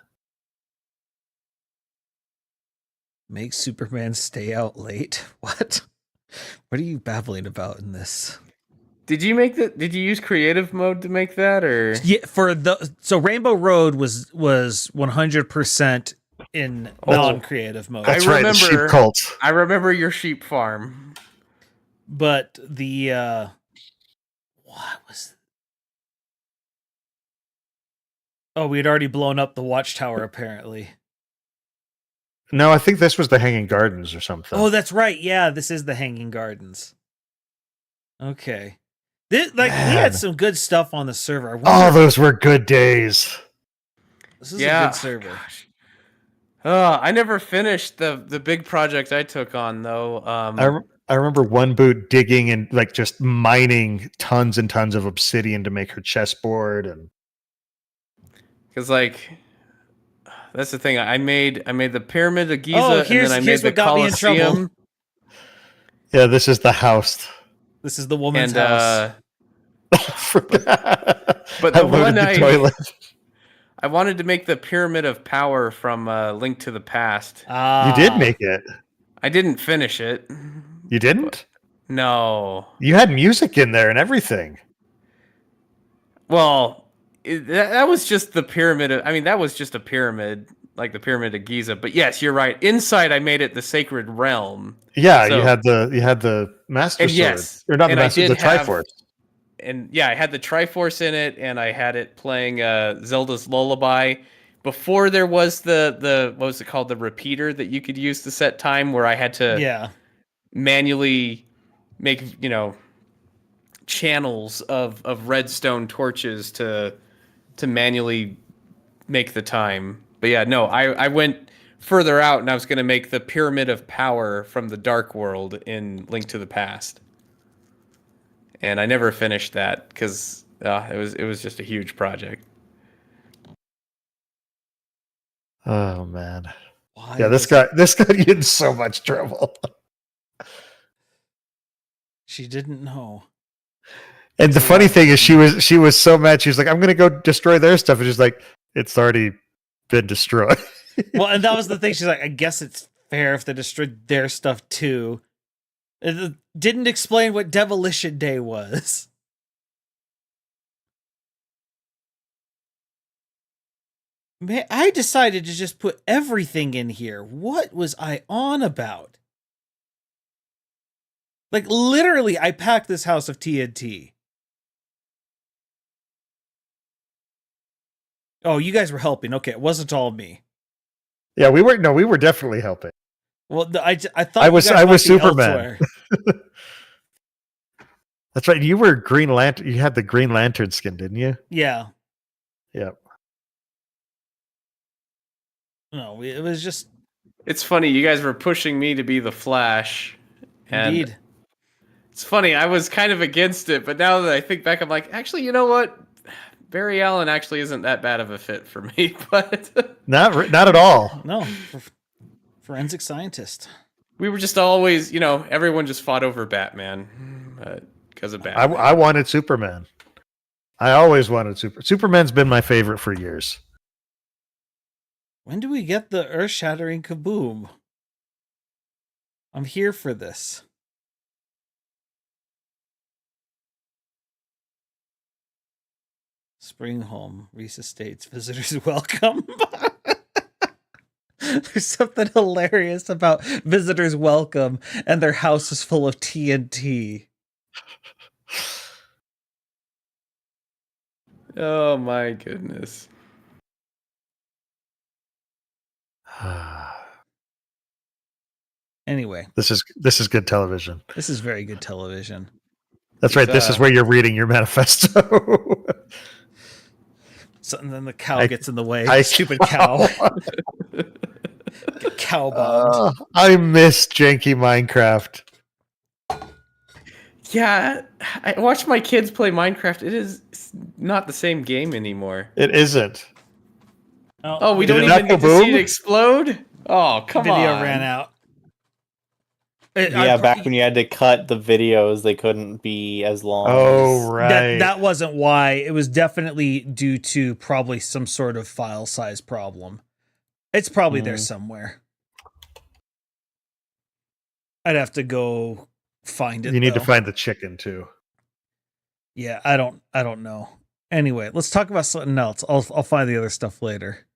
make Superman stay out late. What? What are you babbling about in this? Did you use creative mode to make that, or? Yeah, so Rainbow Road was 100% in non-creative mode. That's I right, the sheep remember- cult. I remember your sheep farm. But the what was? Oh, we had already blown up the watchtower apparently. No, I think this was the Hanging Gardens or something. Oh, that's right. Yeah, this is the Hanging Gardens. Okay. We had some good stuff on the server. I Oh, wonder- those were good days. this is a Yeah. good server. Gosh. I never finished the big project I took on though. I remember one boot digging and like just mining tons and tons of obsidian to make her chessboard, and Because that's the thing. I made the pyramid of Giza, Oh, and then I made here's the what got me in trouble. Colosseum. yeah, this is the house. This is the woman's And house. But I the loaded one the toilet. I wanted to make the pyramid of power from Link to the Past. Ah, You did make it. I didn't finish it. You didn't? No. You had music in there and everything. Well, that was just the pyramid. That was just a pyramid, like the pyramid of Giza. But yes, you're right. Inside, I made it the sacred realm. Yeah, So- you had the Master And Sword. yes, Or not the and I Master, did the have- Triforce. And yeah, I had the Triforce in it, and I had it playing Zelda's Lullaby. Before there was the what was it called, the repeater that you could use to set time, where I had to yeah. manually make channels of redstone torches to manually make the time. But yeah, no, I went further out, and I was going to make the Pyramid of Power from the Dark World in Link to the Past. And I never finished that because it was just a huge project. Oh man. Why Yeah, this got you in so much trouble. She didn't know. And the funny thing is she was so mad. She was like, I'm gonna go destroy their stuff. And she's like, it's already been destroyed. Well, and that was the thing. She's like, I guess it's fair if they destroyed their stuff too. It didn't explain what Demolition Day was. Man, I decided to just put everything in here. What was I on about? Like, literally, I packed this house of TNT. Oh, you guys were helping. Okay, it wasn't all me. Yeah, we were definitely helping. Well, I thought I was you guys might be Superman. elsewhere. That's right. You were Green Lantern. You had the Green Lantern skin, didn't you? Yeah. Yep. No, it was just It's funny, you guys were pushing me to be the Flash. And indeed. it's funny, I was kind of against it, but now that I think back, I'm like, actually, you know what? Barry Allen actually isn't that bad of a fit for me, but Not at all. No, forensic scientist. we were just always, everyone just fought over Batman because of Batman. I wanted Superman. I always wanted Superman's been my favorite for years. When do we get the earth-shattering kaboom? I'm here for this. Spring home, Reese Estates, visitors welcome. There's something hilarious about visitors welcome and their house is full of TNT. Oh my goodness. Anyway, This is good television. this is very good television. That's right. This is where you're reading your manifesto. So, and then the cow gets in the way. I- Stupid cow. Get cow bombed. I miss janky Minecraft. Yeah, I watch my kids play Minecraft. It's not the same game anymore. It isn't. Oh, we Did don't it not even get go to see it boom? explode? Oh, come on. Video ran out. Yeah, back when you had to cut the videos, they couldn't be as long. Oh, right. That wasn't why. It was definitely due to probably some sort of file size problem. It's probably there somewhere. I'd have to go find it. You need to though. find the chicken too. Yeah, I don't know. Anyway, let's talk about something else. I'll find the other stuff later.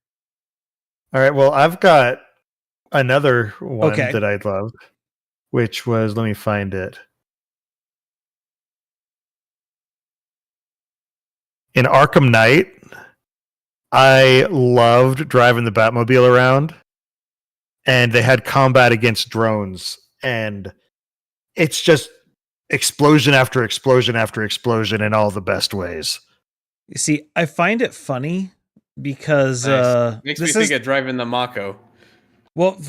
All right. Well, I've got another one Okay. that I loved, which was, let me find it. In Arkham Knight, I loved driving the Batmobile around, and they had combat against drones, and it's just explosion after explosion after explosion in all the best ways. You see, I find it funny because Nice. Makes me this think is of driving the Mako. well.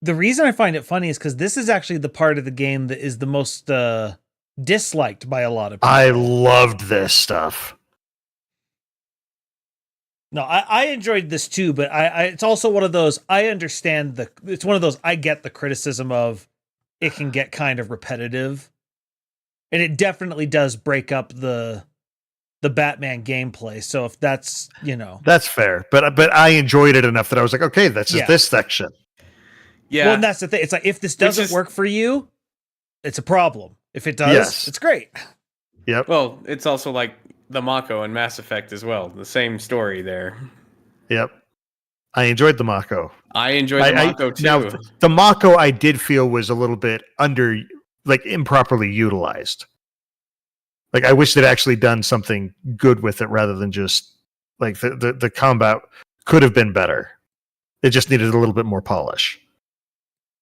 The reason I find it funny is because this is actually the part of the game that is the most disliked by a lot of people. I loved this stuff. No, I enjoyed this too, but I it's also one of those I understand it's one of those I get the criticism of it can get kind of repetitive. And it definitely does break up the Batman gameplay. So if that's, That's fair, but I enjoyed it enough that I was like, okay, that's just this section. Yeah. Well, and that's the thing. It's like if this doesn't work for you, it's a problem. If it does, it's great. Yep. Well, it's also like the Mako and Mass Effect as well. The same story there. Yep. I enjoyed the Mako. I enjoyed the Mako too. Now, the Mako I did feel was a little bit improperly utilized. Like, I wish they'd actually done something good with it rather than just like the combat could have been better. It just needed a little bit more polish.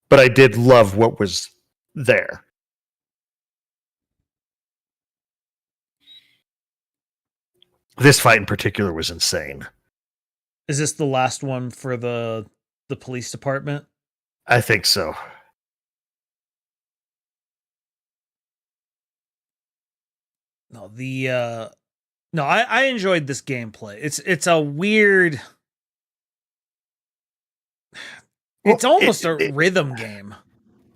But I did love what was there. This fight in particular was insane. Is this the last one for the police department? I think so. No, I enjoyed this gameplay. It's a weird. It's almost a rhythm game.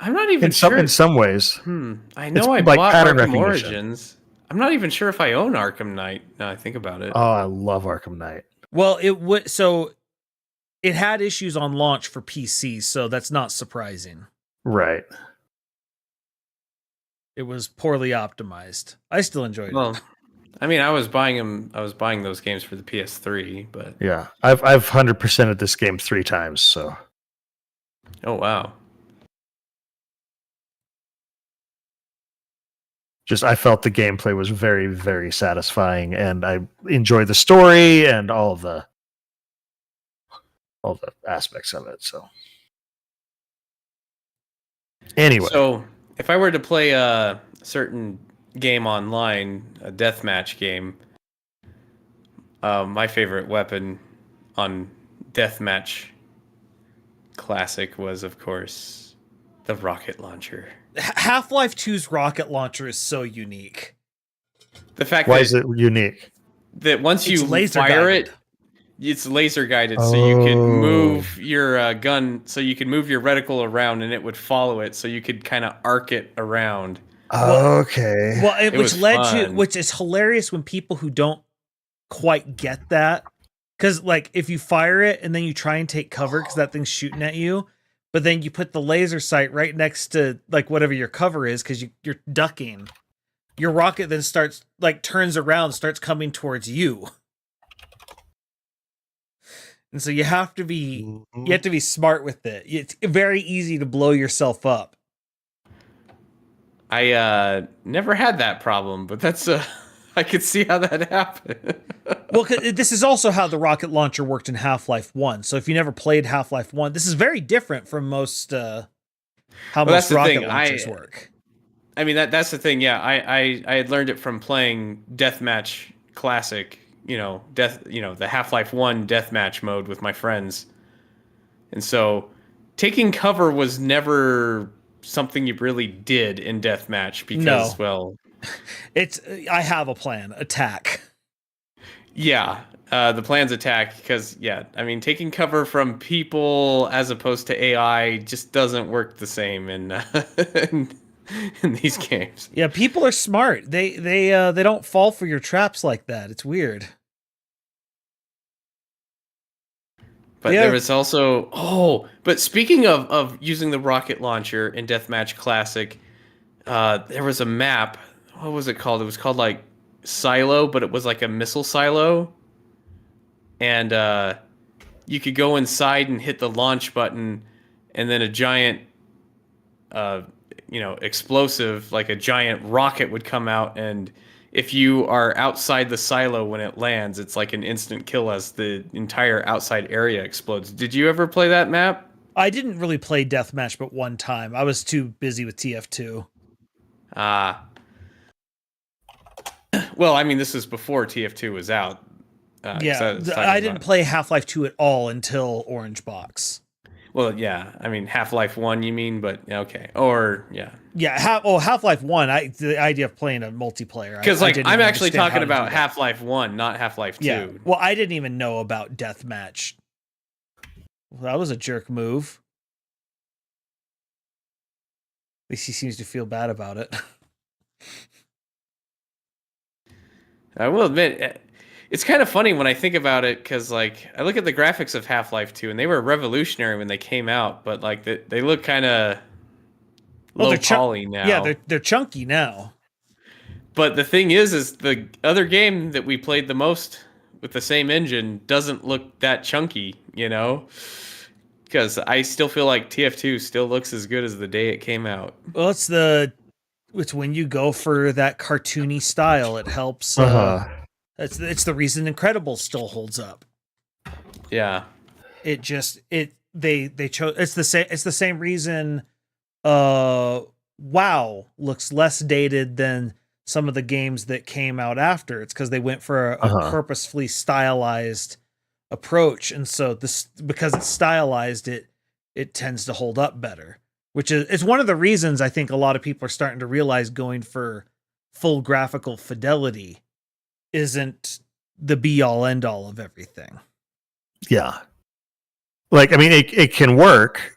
I'm not even sure. In some ways. I know It's I like bought pattern Arkham recognition. Origins. I'm not even sure if I own Arkham Knight. Now I think about it. Oh, I love Arkham Knight. Well, it had issues on launch for PC, so that's not surprising. Right. It was poorly optimized. I still enjoyed it. I mean, I was buying those games for the PS3, but Yeah. I've 100%ed this game 3 times, so. oh wow. Just I felt the gameplay was very, very satisfying, and I enjoyed the story and all the aspects of it. So anyway, So if I were to play a certain game online, a deathmatch game, my favorite weapon on Deathmatch Classic was, of course, the rocket launcher. Half-Life 2's rocket launcher is so unique. The fact why that is it unique? that once It's you laser fire guided. it, it's laser guided, so you could move your gun, so you could move your reticle around, and it would follow it, so you could kind of arc it around. Okay. Well, It was fun. which is hilarious when people who don't quite get that, because like if you fire it and then you try and take cover because that thing's shooting at you, but then you put the laser sight right next to like whatever your cover is because you're ducking. Your rocket then turns around, starts coming towards you. And so you have to be smart with it. It's very easy to blow yourself up. I never had that problem, but that's I could see how that happened. Well, this is also how the rocket launcher worked in Half-Life 1. So if you never played Half-Life 1, this is very different from most most rocket launchers work. I mean, that's the thing. Yeah, I had learned it from playing Deathmatch Classic. The Half-Life 1 Deathmatch mode with my friends, and so taking cover was never something you really did in Deathmatch because, I have a plan. Attack. Yeah, the plan's attack because, I mean, taking cover from people as opposed to AI just doesn't work the same in these games. Yeah, people are smart. They don't fall for your traps like that. It's weird. But there was also but speaking of using the rocket launcher in Deathmatch Classic, there was a map. What was it called? It was called like Silo, but it was like a missile silo. And you could go inside and hit the launch button, and then a giant explosive, like a giant rocket would come out, and if you are outside the silo when it lands, it's like an instant kill as the entire outside area explodes. Did you ever play that map? I didn't really play Deathmatch but one time. I was too busy with TF2. Well, I mean, this is before TF2 was out. I didn't play Half-Life 2 at all until Orange Box. Well, yeah, I mean, Half-Life 1, you mean, but okay. Or, yeah. Yeah, Half-Life 1, the idea of playing a multiplayer. Because, I'm actually talking about Half-Life 1, not Half-Life 2. Yeah, well, I didn't even know about Deathmatch. Well, that was a jerk move. At least he seems to feel bad about it. I will admit, it's kind of funny when I think about it, because I look at the graphics of Half-Life 2, and they were revolutionary when they came out, but they look kind of low poly now. Yeah, they're chunky now. But the thing is the other game that we played the most with the same engine doesn't look that chunky, because I still feel like TF2 still looks as good as the day it came out. Well, it's when you go for that cartoony style, it helps. It's the reason Incredibles still holds up. Yeah. They chose. It's the same reason. WoW looks less dated than some of the games that came out after. It's because they went for a purposefully stylized approach, and so because it's stylized, it tends to hold up better. Which it's one of the reasons I think a lot of people are starting to realize going for full graphical fidelity isn't the be all end all of everything. Yeah. I mean, it can work,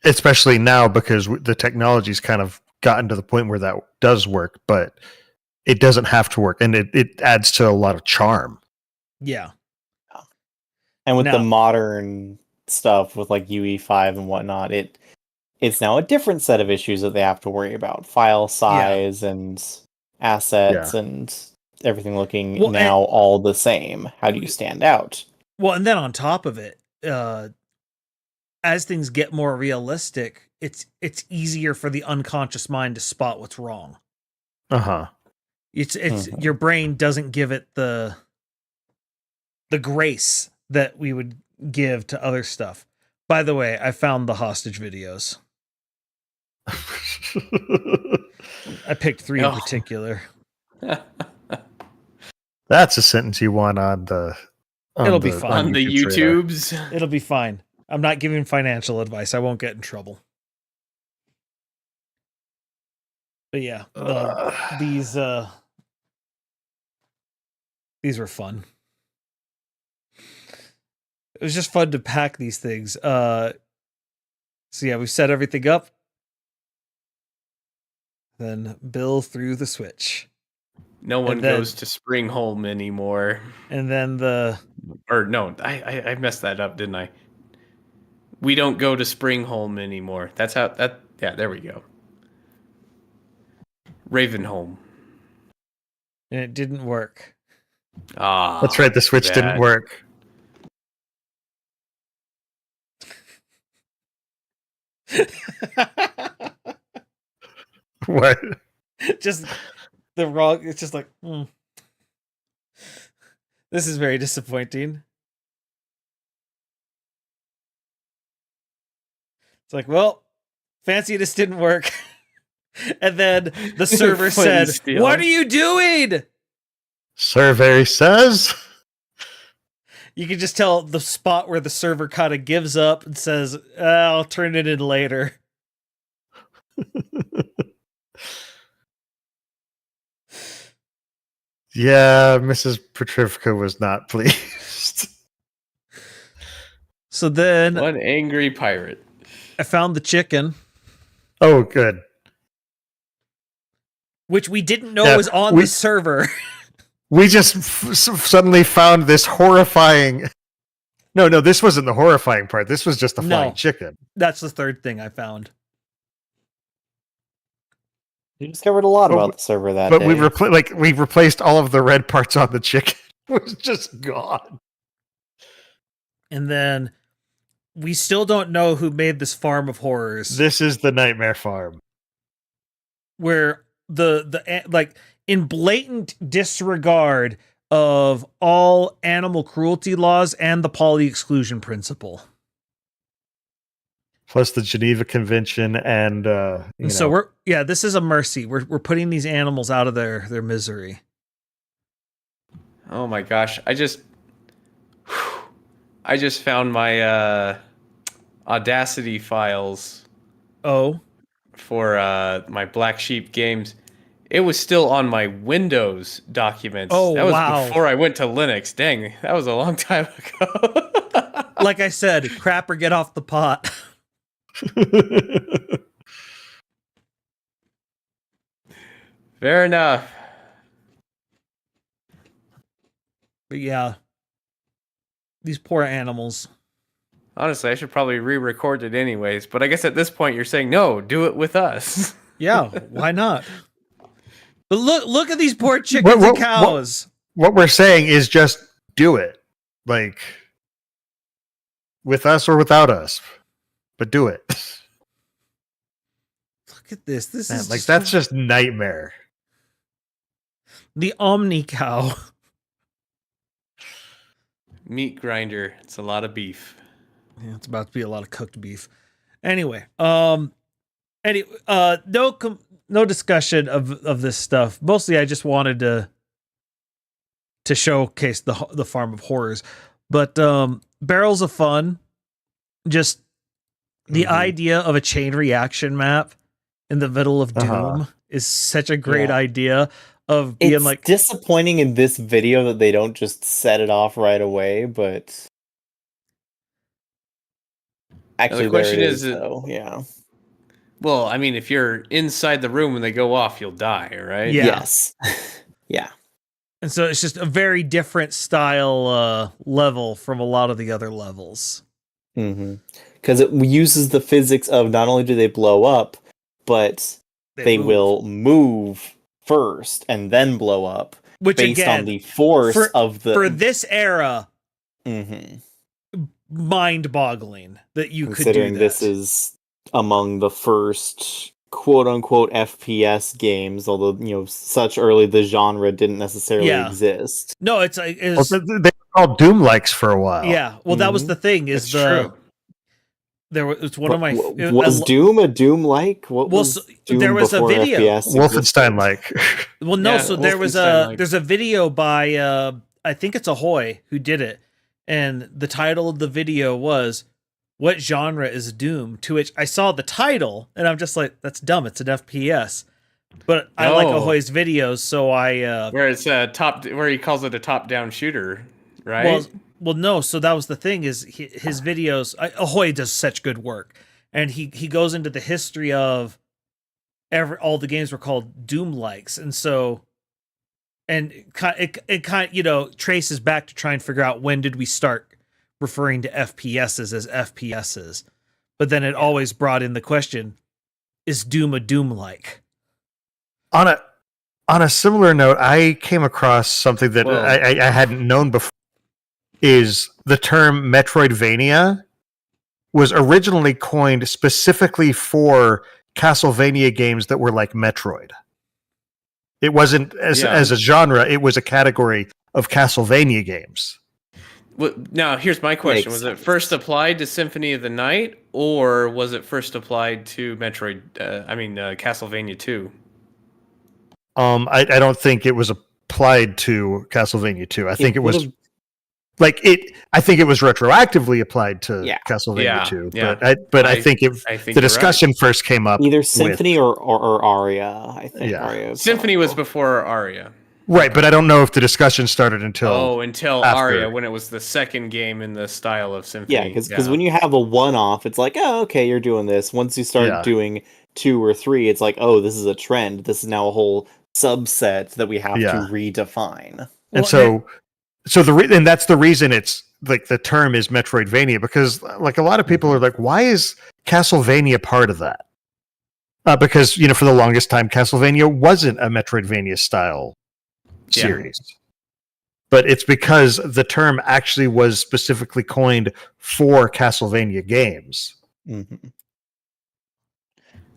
especially now because the technology's kind of gotten to the point where that does work, but it doesn't have to work. And it adds to a lot of charm. Yeah. And with the modern stuff with UE5 and whatnot, it's now a different set of issues that they have to worry about. File size and assets and everything looking all the same. How do you stand out? Well, and then on top of it, as things get more realistic, it's easier for the unconscious mind to spot what's wrong. It's your brain doesn't give it the grace that we would give to other stuff. By the way, I found the hostage videos. I picked 3 in particular. That's a sentence you want on the. It'll be fine on the YouTubes. It'll be fine. I'm not giving financial advice. I won't get in trouble. But yeah, these were fun. It was just fun to pack these things. So yeah, we've set everything up. Then Bill threw the switch. No one goes to Springholm anymore. And then I messed that up, didn't I? We don't go to Springholm anymore. That's how there we go. Ravenholm. And it didn't work. That's right, the switch didn't work. What? Just the wrong. It's just like, this is very disappointing. It's like, well, fancy this didn't work. And then the server said, "What are you doing?" Survey says. You can just tell the spot where the server kind of gives up and says, "I'll turn it in later." Yeah, Mrs. Petrivka was not pleased. So then, one angry pirate. I found the chicken. Oh, good. Which we didn't know was on the server. We just suddenly found this horrifying... No, this wasn't the horrifying part. This was just the flying chicken. That's the third thing I found. You discovered a lot about the server that day. But we replaced all of the red parts on the chicken. It was just gone. And then we still don't know who made this farm of horrors. This is the Nightmare Farm. Where the like in blatant disregard of all animal cruelty laws and the poly exclusion principle. Plus the Geneva Convention and so this is a mercy. We're putting these animals out of their misery. Oh my gosh. I just found my Audacity files. Oh. For my Black Sheep games. It was still on my Windows documents. Oh, that was wow. before I went to Linux. Dang, that was a long time ago. Like I said, crap or get off the pot. Fair enough. But yeah, these poor animals. Honestly, I should probably re-record it anyways. But I guess at this point, you're saying no, do it with us. Yeah, why not? But look at these poor chickens and cows. What we're saying is just do it, like with us or without us, but do it. Look at this. This is like that's just nightmare. The Omni cow. Meat grinder. It's a lot of beef. Yeah, it's about to be a lot of cooked beef. Anyway, no discussion of this stuff. Mostly, I just wanted to showcase the farm of horrors. But Barrels of Fun, just the idea of a chain reaction map in the middle of Doom is such a great idea. Of being it's disappointing in this video that they don't just set it off right away, but actually, the question is, though, yeah. Well, I mean, if you're inside the room when they go off, you'll die, right? Yeah. Yes. Yeah. And so it's just a very different style level from a lot of the other levels. Because it uses the physics of not only do they blow up, but they will move first and then blow up, which based again, on the force of the... For this era, mind-boggling that you could do that. Considering this is among the first quote-unquote FPS games, although, such early the genre didn't necessarily exist. No, it's they were called Doom-likes for a while. Yeah, well, that was the thing, is true. It's one of my... Was Doom a Doom-like? What was Doom there was a video. FPS Wolfenstein-like. Well, no, so there's a video by, I think it's Ahoy, who did it. And the title of the video was, "What genre is Doom?" To which I saw the title, and I'm just like, that's dumb, it's an FPS. But I like Ahoy's videos, so I... where it's where he calls it a top-down shooter, right? Well, no. So that was the thing, is his videos. Ahoy does such good work, and he goes into the history of all the games were called Doom likes, and so, and it kind of traces back to try and figure out when did we start referring to FPSs as FPSs, but then it always brought in the question: is Doom a Doom like? On a similar note, I came across something that I hadn't known before. Is the term Metroidvania was originally coined specifically for Castlevania games that were like Metroid. It wasn't as a genre, it was a category of Castlevania games. Well, now, here's my question. Makes Was sense. it first applied to Symphony of the Night, or was it first applied to Castlevania 2? I don't think it was applied to Castlevania 2. I think it was would've- I think it was retroactively applied to Yeah. Castlevania Yeah, 2. yeah. I think I think the you're discussion first came up Either with- Symphony or Aria, I think. Yeah. Aria Symphony was before Aria. right, but I don't know if the discussion started until Until after. Aria, when it was the second game in the style of Symphony. Yeah, because when you have a one-off, it's like, oh, okay, you're doing this. Once you start Yeah. doing 2 or 3, it's like, oh, this is a trend. This is now a whole subset that we have Yeah. to redefine. And and that's the reason it's like the term is Metroidvania, because like a lot of people are like, why is Castlevania part of that? Because for the longest time, Castlevania wasn't a Metroidvania style series, but it's because the term actually was specifically coined for Castlevania games, Mm-hmm.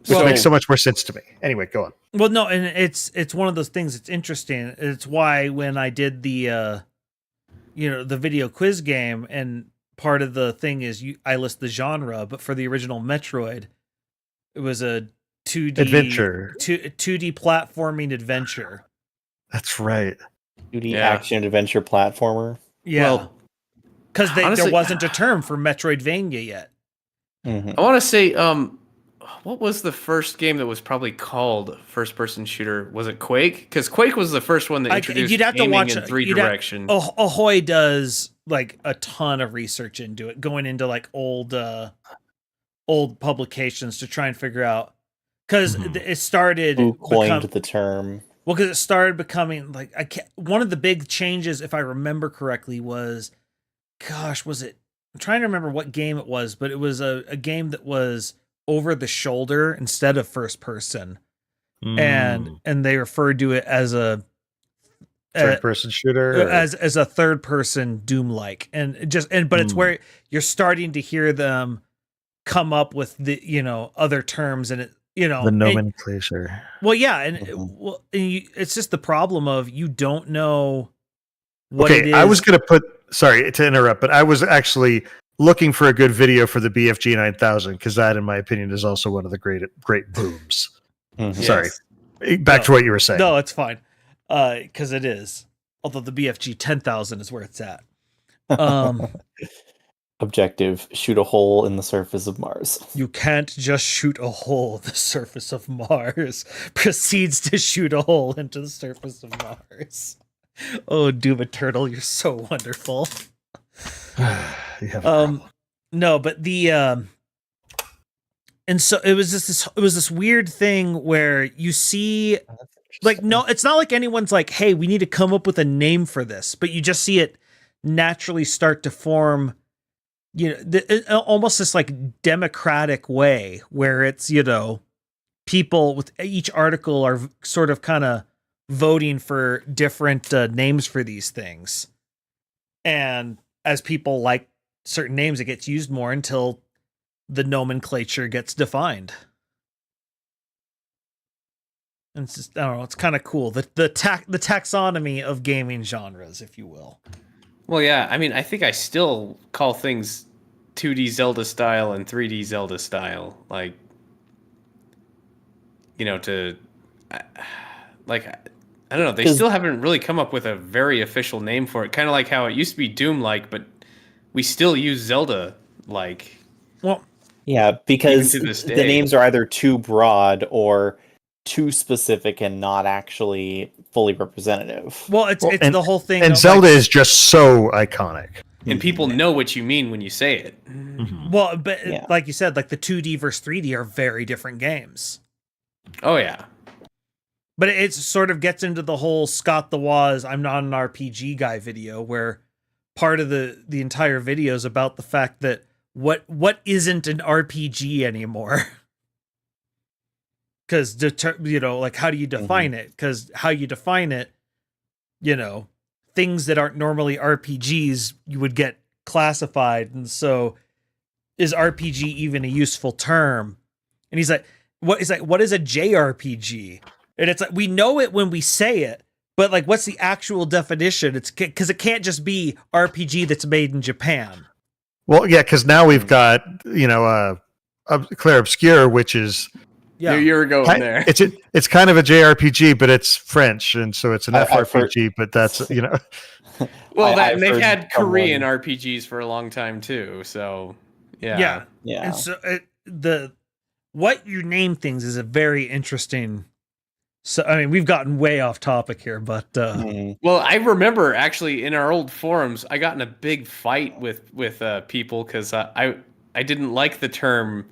which makes so much more sense to me. Anyway, go on. Well, no, and it's one of those things that's interesting. It's why when I did the the video quiz game, and part of the thing is I list the genre, but for the original Metroid, it was a 2D Adventure. 2D platforming adventure. That's right. 2D action adventure platformer. Yeah. Well, because there honestly- wasn't a term for Metroidvania yet. Mm-hmm. I want to say, what was the first game that was probably called first-person shooter? Was it Quake? Because Quake was the first one that introduced you'd have to gaming watch in 3 you'd have- direction. Ahoy does like a ton of research into it, going into like old publications to try and figure out, because it started Who coined the term? Well, because it started becoming like one of the big changes, if I remember correctly, was, was it? I'm trying to remember what game it was, but it was a game that was over the shoulder instead of first person, and they referred to it as a third person shooter, as a third person Doom like, but it's where you're starting to hear them come up with the other terms, and the nomenclature. It's just the problem of you don't know what it is. I was going to sorry to interrupt, but I was actually looking for a good video for the BFG 9000, because that, in my opinion, is also one of the great booms. Mm-hmm. Sorry, back to what you were saying. No, it's fine, because it is. Although the BFG 10,000 is where it's at. Objective: shoot a hole in the surface of Mars. You can't just shoot a hole in the surface of Mars. Proceeds to shoot a hole into the surface of Mars. Oh, Doom Eternal, you're so wonderful. No, but the and so it was this weird thing where you see, like, no, it's not like anyone's like, hey, we need to come up with a name for this, but you just see it naturally start to form, almost this like democratic way where it's, people with each article are sort of kind of voting for different names for these things. And as people like certain names, it gets used more until the nomenclature gets defined. And it's just, I don't know, it's kind of cool. The taxonomy of gaming genres, if you will. Well, yeah, I mean, I think I still call things 2D Zelda style and 3D Zelda style. Like, I don't know. They still haven't really come up with a very official name for it. Kind of like how it used to be Doom-like, but we still use Zelda-like. Well, yeah, because even to this the day. names are either too broad or too specific and not actually fully representative. Well, it's the whole thing. And of, Zelda like, is just so iconic. And people know what you mean when you say it. well, but Yeah. like you said, like the 2D versus 3D are very different games. Oh, yeah. But it sort of gets into the whole Scott the Woz, I'm not an RPG guy video, where part of the entire video is about the fact that what isn't an RPG anymore. Because, like, how do you define it? Because how you define it, things that aren't normally RPGs, you would get classified. And so is RPG even a useful term? And he's like, what is a JRPG? And it's like, we know it when we say it, but like, what's the actual definition? It's because it can't just be RPG that's made in Japan. Well, yeah, because now we've got, Claire Obscure, which is you were going there. It's kind of a JRPG, but it's French, and so it's an FRPG. But that's Well, they've had Korean RPGs for a long time too. So yeah. And so what you name things is a very interesting. So I mean, we've gotten way off topic here, but well, I remember actually in our old forums, I got in a big fight with people because I didn't like the term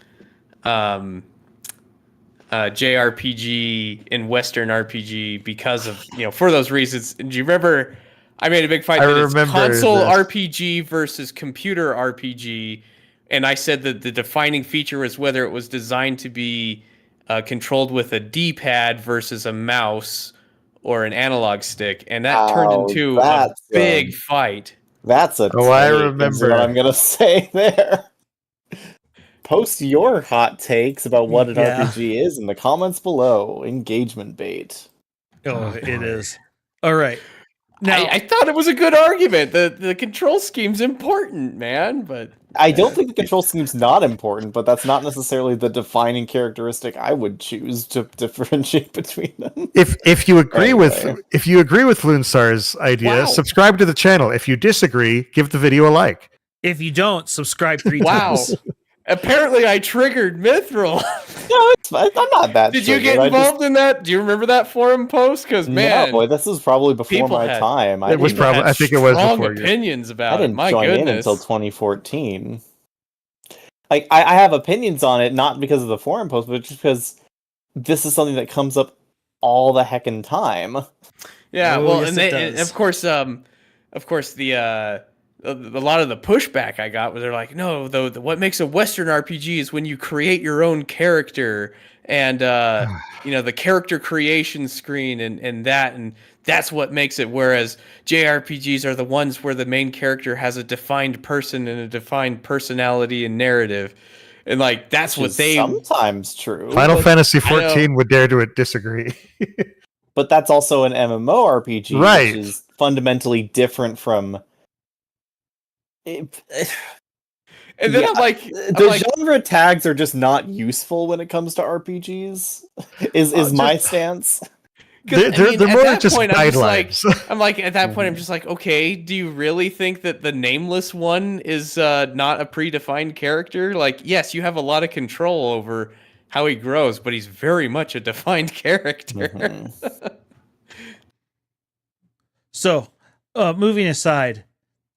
JRPG in Western RPG because of for those reasons. Do you remember? I made a big fight. It's console RPG versus computer RPG, and I said that the defining feature was whether it was designed to be controlled with a D-pad versus a mouse or an analog stick, and that turned into a big fight. That's I remember what I'm gonna say there. Post your hot takes about what an RPG is in the comments below. Engagement bait. Oh, it is. All right. Now, I thought it was a good argument. The control scheme's important, man, but I don't think the control scheme's not important, but that's not necessarily the defining characteristic I would choose to differentiate between them. If you agree with Loonstar's idea, subscribe to the channel. If you disagree, give the video a like. If you don't, subscribe 3 times. Apparently, I triggered Mithril. No, I'm not that. Did you get involved in that? Do you remember that forum post? Because man, boy, this is probably before my time. It was probably. I think it was before opinions about it. I didn't join in until 2014. Like I have opinions on it, not because of the forum post, but just because this is something that comes up all the heckin' time. Yeah, well, yes, and of course, a lot of the pushback I got was they're like, no, what makes a Western RPG is when you create your own character and the character creation screen and that's what makes it. Whereas JRPGs are the ones where the main character has a defined person and a defined personality and narrative, and like that's what they sometimes true. Final Fantasy 14 would dare to disagree. But that's also an MMORPG, right? Which is fundamentally different from. And then I'm like, genre tags are just not useful when it comes to RPGs. Is my stance. They're more just guidelines. I'm like, at that point, I'm just like, okay, do you really think that the nameless one is not a predefined character? Like, yes, you have a lot of control over how he grows, but he's very much a defined character. Mm-hmm. So, moving aside,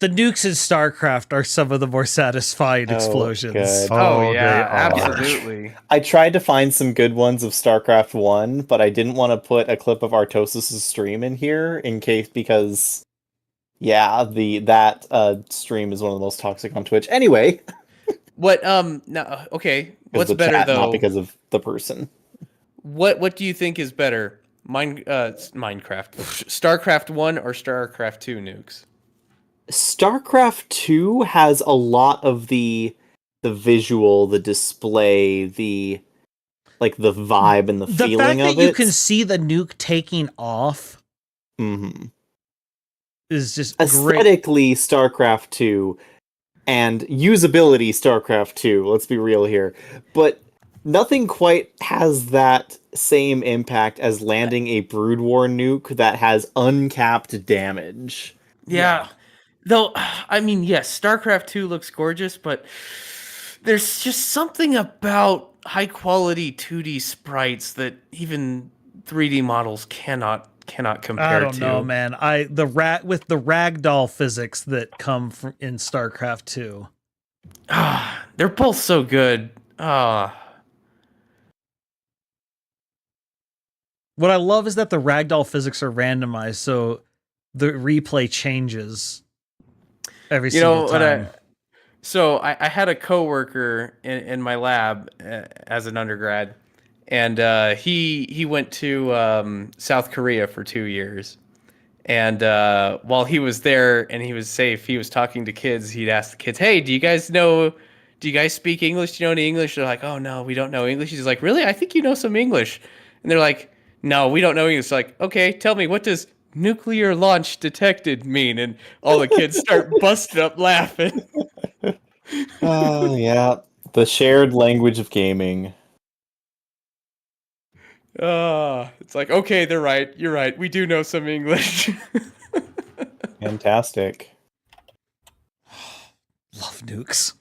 the nukes in StarCraft are some of the more satisfying explosions. Good. Oh yeah, absolutely. I tried to find some good ones of StarCraft 1, but I didn't want to put a clip of Artosis' stream in here because that stream is one of the most toxic on Twitch. Anyway. What no, okay. What's better though? Not because of the person. What do you think is better? Minecraft. StarCraft 1 or StarCraft 2 nukes? StarCraft 2 has a lot of the visual, the display, the vibe and the feeling of it. The fact that you can see the nuke taking off is just aesthetically great. StarCraft 2 and usability StarCraft 2, let's be real here. But nothing quite has that same impact as landing a Brood War nuke that has uncapped damage. Yeah. Though, I mean, yes, StarCraft 2 looks gorgeous, but there's just something about high-quality 2D sprites that even 3D models cannot compare to. I don't know, man. With the ragdoll physics that come from in StarCraft 2. They're both so good. What I love is that the ragdoll physics are randomized, so the replay changes every single time. I had a coworker in my lab as an undergrad, and he went to South Korea for 2 years. And while he was there and he was safe, he was talking to kids. He'd ask the kids, "Hey, do you guys know do you guys speak English? Do you know any English? They're like, oh no, we don't know English. He's like, really? I think you know some English. And they're like, no, we don't know English. Like, okay, tell me, what does nuclear launch detected mean? And all the kids start busting up laughing. Oh, yeah. The shared language of gaming. It's like, okay, they're right. You're right. We do know some English. Fantastic. Love nukes.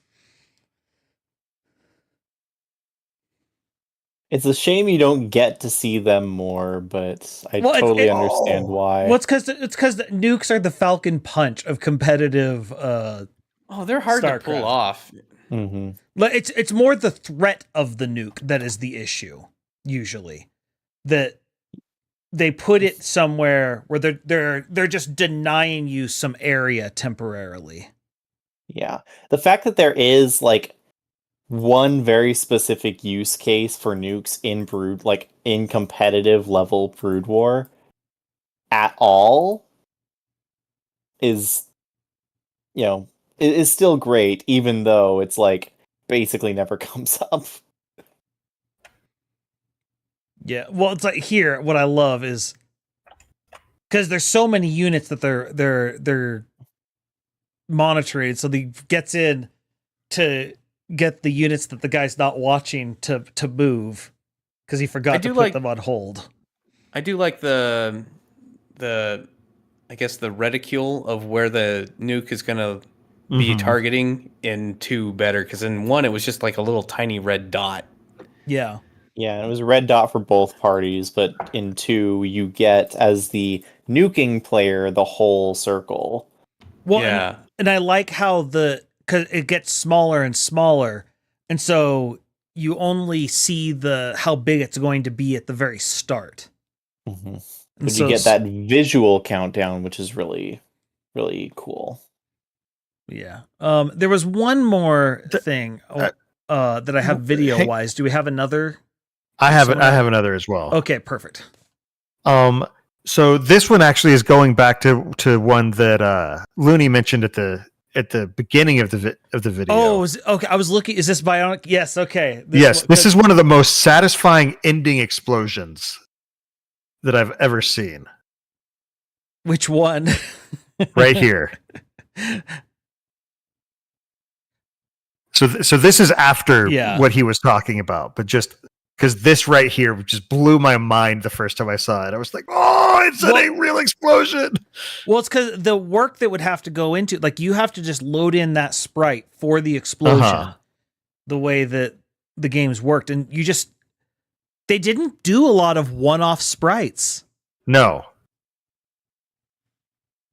It's a shame you don't get to see them more, but I totally understand why. Well, it's because the nukes are the Falcon Punch of competitive. They're hard StarCraft. to pull off. Mm-hmm. It's more the threat of the nuke that is the issue. Usually, that they put it somewhere where they're just denying you some area temporarily. Yeah, the fact that there is like one very specific use case for nukes in Brood, like in competitive level Brood War, at all, is, you know, it is still great, even though it's like basically never comes up. Yeah, well, it's like here. What I love is because there's so many units that they're monitoring, so he gets in to get the units that the guy's not watching to move because he forgot to put them on hold. I do like the I guess the reticule of where the nuke is gonna be targeting in 2 better, because in 1 it was just like a little tiny red dot. Yeah. Yeah, it was a red dot for both parties, but in 2 you get, as the nuking player, the whole circle. Well, yeah. And I like how because it gets smaller and smaller, and so you only see how big it's going to be at the very start. Mm-hmm. But you get that visual countdown, which is really, really cool. Yeah. There was one more thing that I have video wise. Do we have another? I have another as well. Okay, perfect. So this one actually is going back to one that Looney mentioned at the beginning of the video. Oh, okay. I was looking. Is this Bionic? Yes. Okay. This is one of the most satisfying ending explosions that I've ever seen. Which one? Right here. So this is after what he was talking about, but just because this right here just blew my mind the first time I saw it. I was like, oh, it's a real explosion. Well, it's because the work that would have to go into, like, you have to just load in that sprite for the explosion, the way that the games worked. And they didn't do a lot of one-off sprites. No.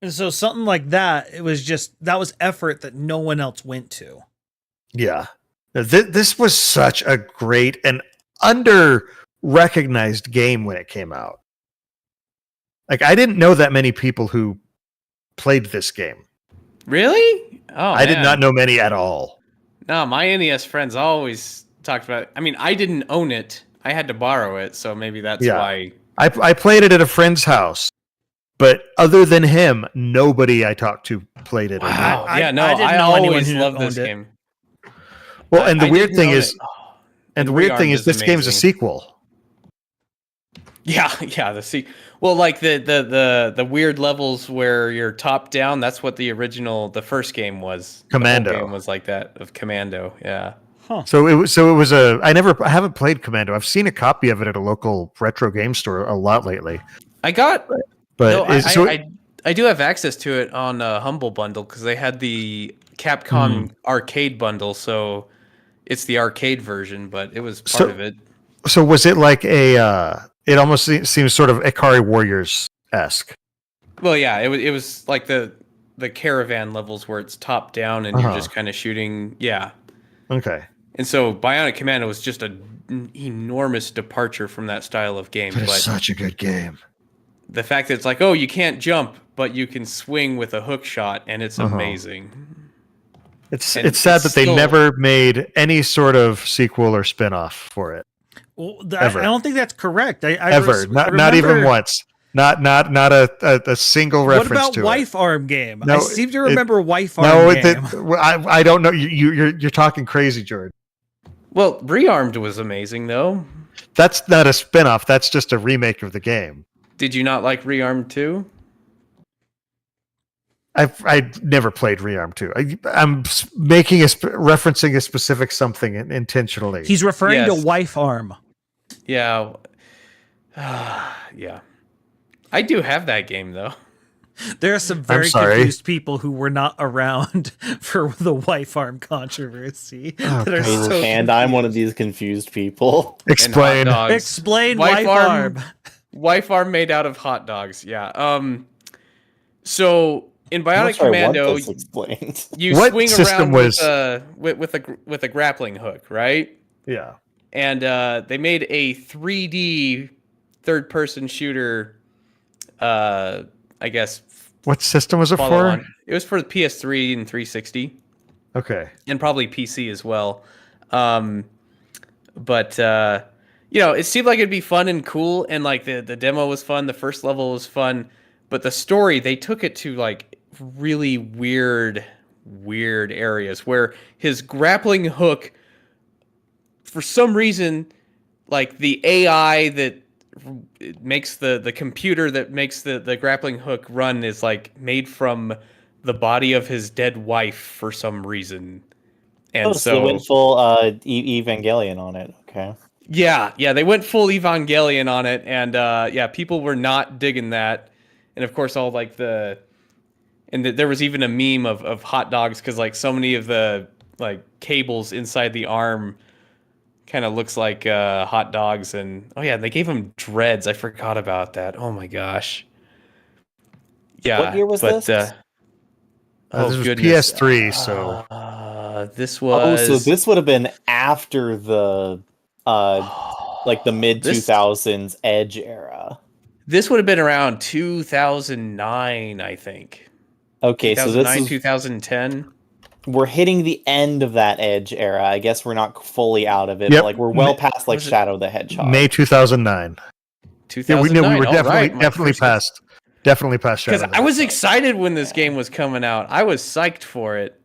And so something like that, that was effort that no one else went to. Yeah. This was such a great and under-recognized game when it came out. Like, I didn't know that many people who played this game. Really? Oh, I did not know many at all. No, my NES friends always talked about it. I mean, I didn't own it. I had to borrow it, so maybe that's why. I played it at a friend's house, but other than him, nobody I talked to played it. Wow. I always loved this game. Well, and the weird thing is, this game is a sequel. Yeah, the well, like the weird levels where you're top down. That's what the first game was. Commando. The whole game was like that, of Commando. Yeah. Huh. So it was I haven't played Commando. I've seen a copy of it at a local retro game store a lot lately. I do have access to it on Humble Bundle because they had the Capcom arcade bundle, so it's the arcade version, but it was part of it. So was it like it almost seems sort of Ikari Warriors-esque. Well, yeah, it was like the caravan levels where it's top down and you're just kind of shooting. Yeah. Okay. And so Bionic Commando was just an enormous departure from that style of game. But it's such a good game. The fact that it's like, oh, you can't jump, but you can swing with a hook shot, and it's amazing. It's sad that they never made any sort of sequel or spin-off for it. Well, I don't think that's correct. Not even once. Not a single What reference about to Wife Arm game? No, I seem to remember Wife Arm No, game. I don't know. You're talking crazy, Jordan. Well, Rearmed was amazing though. That's not a spin-off. That's just a remake of the game. Did you not like Rearmed 2? I've never played Rearm 2. I'm referencing a specific something intentionally. He's referring to Yes. Wife Arm. Yeah. Yeah. I do have that game though. There are some very sorry. confused people who were not around for the Wife Arm controversy. Oh, that are God. so And I'm one of these confused people. Explain. And hot dogs. Explain Wife Wife Arm. Arm. Wife Arm made out of hot dogs. Yeah. So in I'm not Bionic sure I want Commando, this explained. you What swing system around was- with a grappling hook, right? Yeah. And they made a 3D third-person shooter. I guess What system was it follow for? on. It was for the PS3 and 360, Okay. and probably PC as well. But it seemed like it'd be fun and cool, and like the demo was fun. The first level was fun, but the story, they took it to like really weird areas where his grappling hook, for some reason, like the AI that makes the computer that makes the grappling hook run is like made from the body of his dead wife for some reason. And So they went full Evangelion on it. Okay. yeah, they went full Evangelion on it, and people were not digging that. And of course, all like there was even a meme of hot dogs, because like so many of the like cables inside the arm kind of looks like hot dogs. And oh yeah, they gave him dreads. I forgot about that. Oh my gosh. Yeah. What year was this? This was goodness. PS3, so This was. So this would have been after the like the mid 2000s Edge era. This would have been around 2009, I think. Okay, so this is 2010. we're hitting the end of that Edge era. I guess we're not fully out of it, Yep. but like we're well past like Shadow the Hedgehog. May 2009. Yeah, we 2009. were All right, my definitely first- past Shadow. Because I was excited when this game was coming out. I was psyched for it.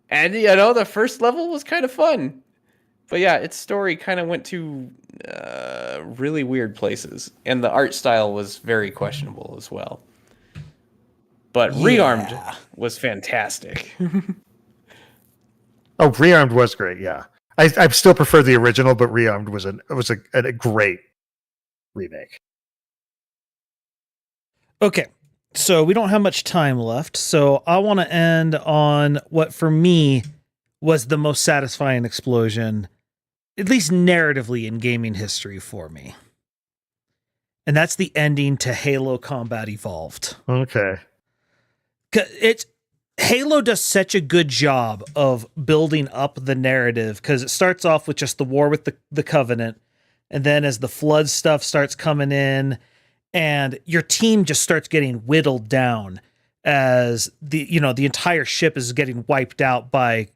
And, the first level was kind of fun. But yeah, its story kind of went to really weird places. And the art style was very questionable as well. But Rearmed was fantastic. Oh, Rearmed was great. Yeah, I still prefer the original, but Rearmed was a great remake. Okay, so we don't have much time left, so I want to end on what for me was the most satisfying explosion, at least narratively, in gaming history for me. And that's the ending to Halo Combat Evolved. Okay. Halo does such a good job of building up the narrative, because it starts off with just the war with the Covenant, and then as the Flood stuff starts coming in, and your team just starts getting whittled down as the entire ship is getting wiped out by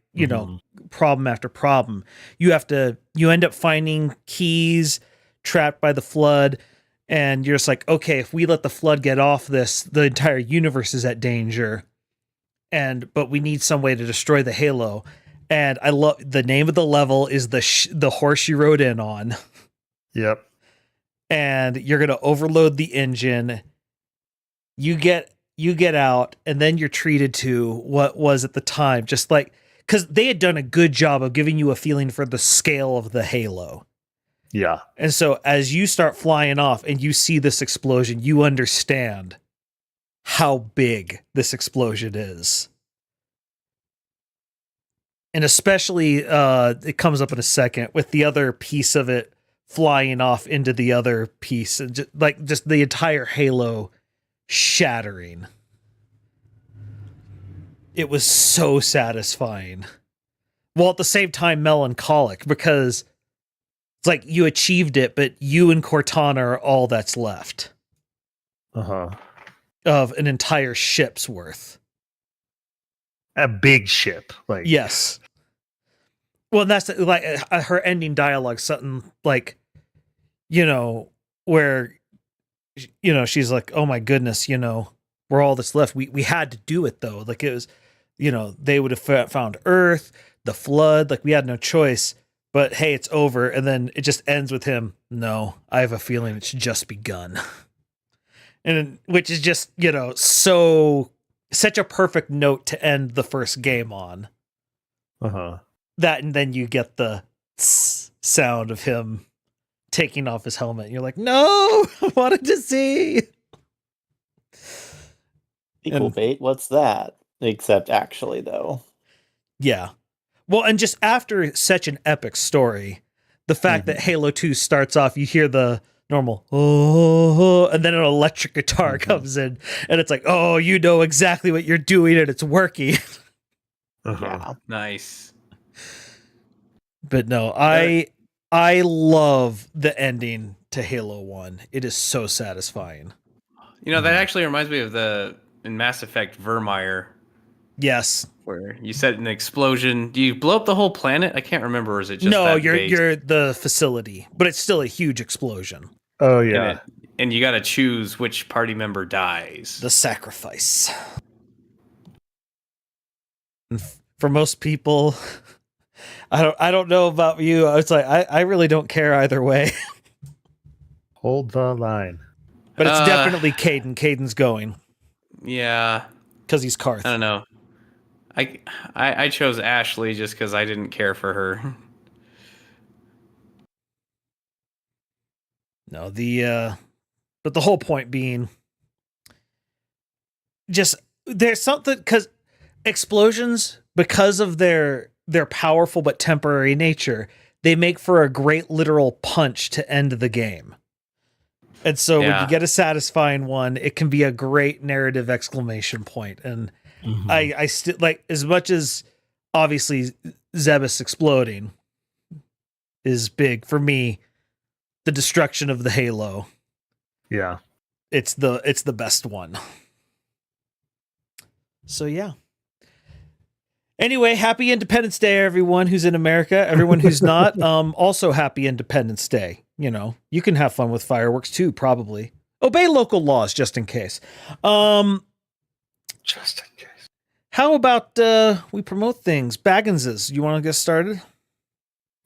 problem after problem. You end up finding keys trapped by the Flood, and you're just like, okay, if we let the Flood get off this, the entire universe is at danger. But we need some way to destroy the Halo. And I love the name of the level is the horse you rode in on. Yep. And you're going to overload the engine. You get out, and then you're treated to what was at the time, just like, because they had done a good job of giving you a feeling for the scale of the Halo. Yeah. And so as you start flying off and you see this explosion, you understand how big this explosion is. And especially, it comes up in a second with the other piece of it flying off into the other piece, and just the entire Halo shattering. It was so satisfying. While at the same time melancholic, because it's like you achieved it, but you and Cortana are all that's left. Uh-huh. Of an entire ship's worth. A big ship. Like, yes. Well, and that's like her ending dialogue, something like, where she's like, oh my goodness, we're all that's left. We had to do it though. Like it was, they would have found Earth, the flood. Like we had no choice. But hey, it's over. And then it just ends with him. No, I have a feeling it's just begun. And which is just, such a perfect note to end the first game on. That, and then you get the sound of him taking off his helmet. And you're like, no, I wanted to see. Equal bait, what's that? Except actually, though. Yeah. Well, and just after such an epic story, the fact that Halo 2 starts off, you hear the normal, oh, and then an electric guitar comes in, and it's like, oh, you know exactly what you're doing, and it's working. Yeah. Nice. But no, I love the ending to Halo 1. It is so satisfying. That actually reminds me of in Mass Effect Vermeer. Yes. Where you set an explosion. Do you blow up the whole planet? I can't remember. Or is it just no? That you're the facility, but it's still a huge explosion. Oh yeah, and you got to choose which party member dies. The sacrifice. And for most people, I don't know about you. It's like I really don't care either way. Hold the line. But it's definitely Caden. Caden's going. Yeah, because he's Karth. I don't know. I chose Ashley just because I didn't care for her. No, but the whole point being, just there's something because explosions, because of their powerful but temporary nature, they make for a great literal punch to end the game. And so when you get a satisfying one, it can be a great narrative exclamation point. And I still like, as much as obviously Zebus exploding is big for me, the destruction of the Halo. Yeah. It's the best one. So yeah. Anyway, happy Independence Day, everyone who's in America. Everyone who's not, also happy Independence Day. You can have fun with fireworks too, probably. Obey local laws just in case. Just in case. How about we promote things? Bagginses, you want to get started?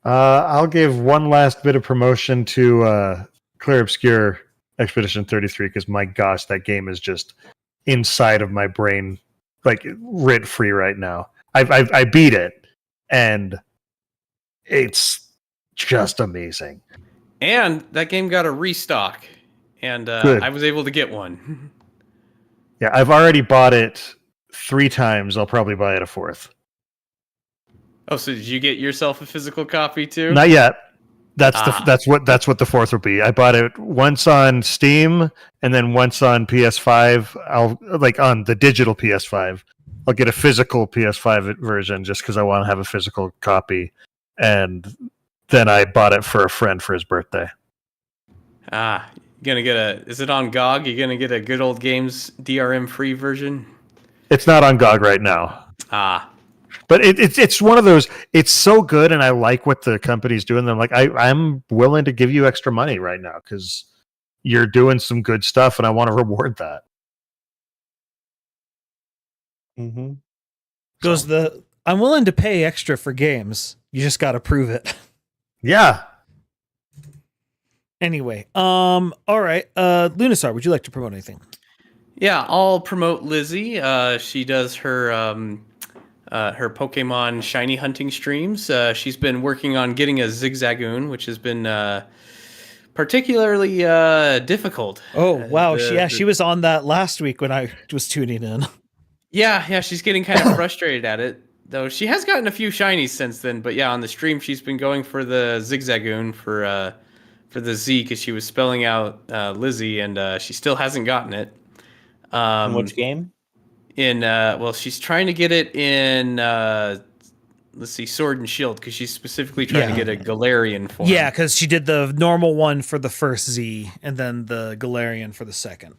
I'll give one last bit of promotion to Clear Obscure Expedition 33 because my gosh, that game is just inside of my brain, like rent free right now. I beat it, and it's just amazing. And that game got a restock, and I was able to get one. Yeah, I've already bought it 3 times. I'll probably buy it a 4th. Oh, so did you get yourself a physical copy too? Not yet. That's what the 4th will be. I bought it once on Steam and then once on PS5. I'll on the digital PS5. I'll get a physical PS5 version just because I want to have a physical copy. And then I bought it for a friend for his birthday. Gonna get is it on GOG? You gonna get a good old games DRM free version? It's not on GOG right now. But it's one of those. It's so good, and I like what the company's doing. I'm like, I'm willing to give you extra money right now because you're doing some good stuff, and I want to reward that. Goes I'm willing to pay extra for games. You just got to prove it. Yeah. Anyway, all right. Lunasar, would you like to promote anything? Yeah, I'll promote Lizzie. She does her Pokemon shiny hunting streams. She's been working on getting a Zigzagoon, which has been particularly difficult. Oh, wow. She was on that last week when I was tuning in. Yeah, she's getting kind of frustrated at it, though. She has gotten a few shinies since then, but yeah, on the stream she's been going for the Zigzagoon for the Z because she was spelling out Lizzie, and she still hasn't gotten it. In which game? She's trying to get it in Sword and Shield because she's specifically trying to get a Galarian form. Yeah, because she did the normal one for the first Z and then the Galarian for the second.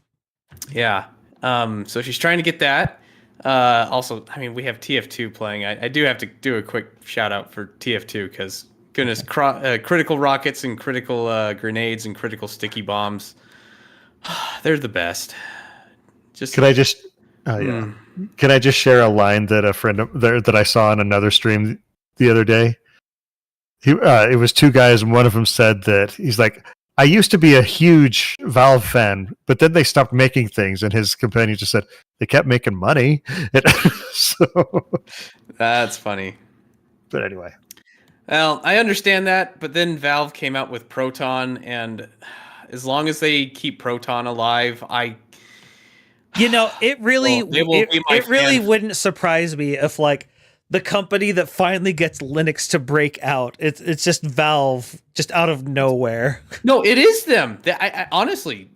Yeah. So she's trying to get that. Also, I mean, we have TF2 playing. I do have to do a quick shout out for TF2 because goodness, critical rockets and critical grenades and critical sticky bombs. They're the best. Just Could I just? Oh yeah. Can I just share a line that a friend that I saw on another stream the other day? It was two guys, and one of them said that he's like, I used to be a huge Valve fan, but then they stopped making things, and his companion just said they kept making money. So that's funny. But anyway. Well, I understand that, but then Valve came out with Proton, and as long as they keep Proton alive, it really wouldn't surprise me if like the company that finally gets Linux to break out, it's just Valve, just out of nowhere. No, it is them. I honestly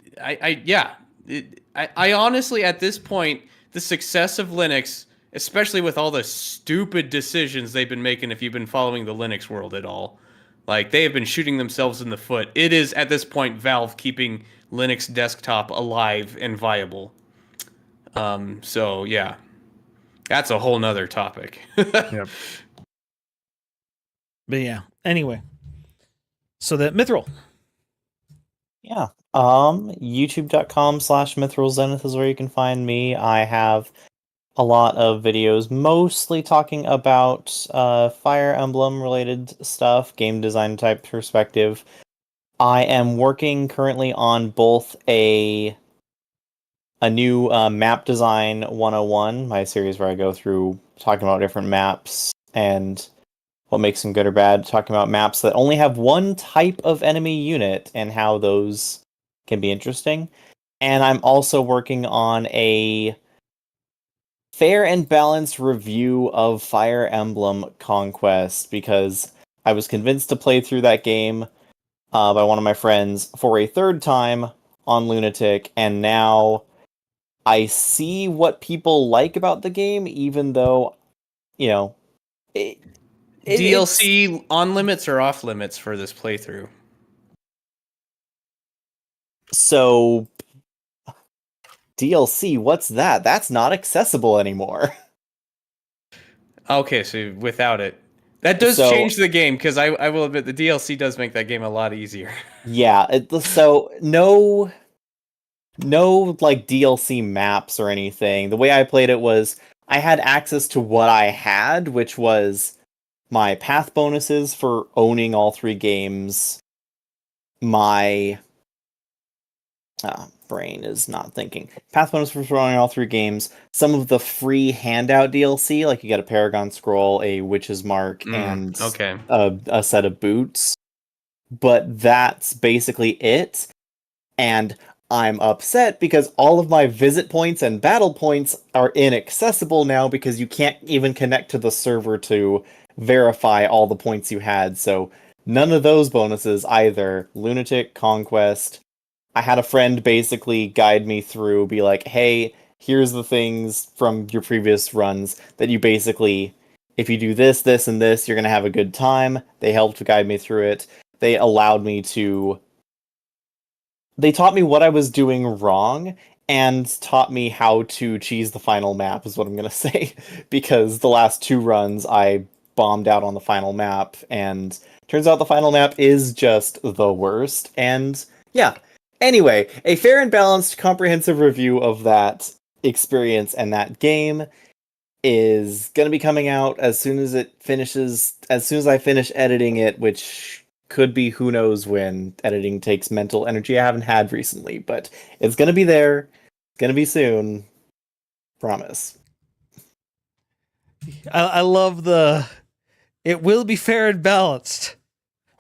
at this point, the success of Linux, especially with all the stupid decisions they've been making, if you've been following the Linux world at all, like they have been shooting themselves in the foot. It is at this point Valve keeping Linux desktop alive and viable. So yeah, that's a whole nother topic. Yep. But yeah, anyway, so that Mithril. Yeah. YouTube.com/MithralZenith is where you can find me. I have a lot of videos, mostly talking about Fire Emblem related stuff, game design type perspective. I am working currently on both a new map design 101, my series where I go through talking about different maps and what makes them good or bad, talking about maps that only have one type of enemy unit and how those can be interesting. And I'm also working on a fair and balanced review of Fire Emblem Conquest, because I was convinced to play through that game by one of my friends for a third time on Lunatic, and now I see what people like about the game, even though, DLC on limits or off limits for this playthrough? So, DLC, what's that? That's not accessible anymore. Okay, so without it. That does change the game, because I will admit the DLC does make that game a lot easier. Yeah, so no like DLC maps or anything. The way I played it was I had access to what I had, which was my path bonuses for owning all three games, my brain is not thinking. Path bonus for owning all three games, some of the free handout DLC, like you get a Paragon Scroll, a Witch's Mark, and a set of boots. But that's basically it. And I'm upset because all of my visit points and battle points are inaccessible now because you can't even connect to the server to verify all the points you had. So none of those bonuses either. Lunatic, Conquest. I had a friend basically guide me through, be like, hey, here's the things from your previous runs that you basically, if you do this, this, and this, you're going to have a good time. They helped guide me through it. They allowed me to... They taught me what I was doing wrong and taught me how to cheese the final map, is what I'm going to say. Because the last two runs, I bombed out on the final map, and turns out the final map is just the worst. And yeah. Anyway, a fair and balanced, comprehensive review of that experience and that game is going to be coming out as soon as it finishes, as soon as I finish editing it, which could be who knows when. Editing takes mental energy I haven't had recently, but it's going to be there. It's going to be soon. Promise. I love it will be fair and balanced,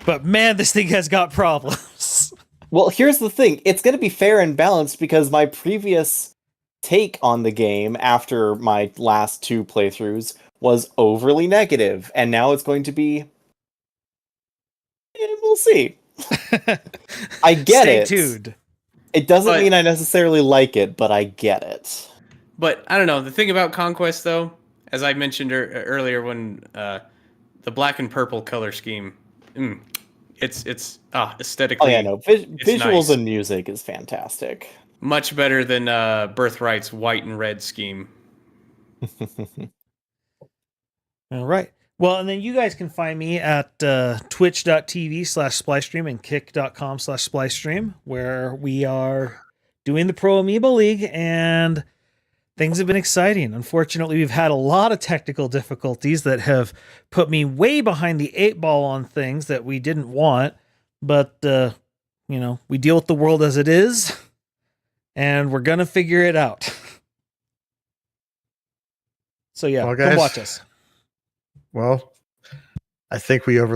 but man, this thing has got problems. Well, here's the thing. It's going to be fair and balanced because my previous take on the game after my last two playthroughs was overly negative, and now it's going to be... we'll see. I get it. Stay tuned. It doesn't mean I necessarily like it, but I get it. But I don't know. The thing about Conquest, though, as I mentioned earlier, when the black and purple color scheme, it's aesthetically. Oh yeah, no. Visuals nice. And music is fantastic. Much better than Birthright's white and red scheme. All right. Well, and then you guys can find me at twitch.tv/splicestream and kick.com/splicestream, where we are doing the Pro Amiibo League, and things have been exciting. Unfortunately, we've had a lot of technical difficulties that have put me way behind the 8-ball on things that we didn't want. But, we deal with the world as it is, and we're going to figure it out. So, yeah, Well, come guys, watch us. Well, I think we overlooked.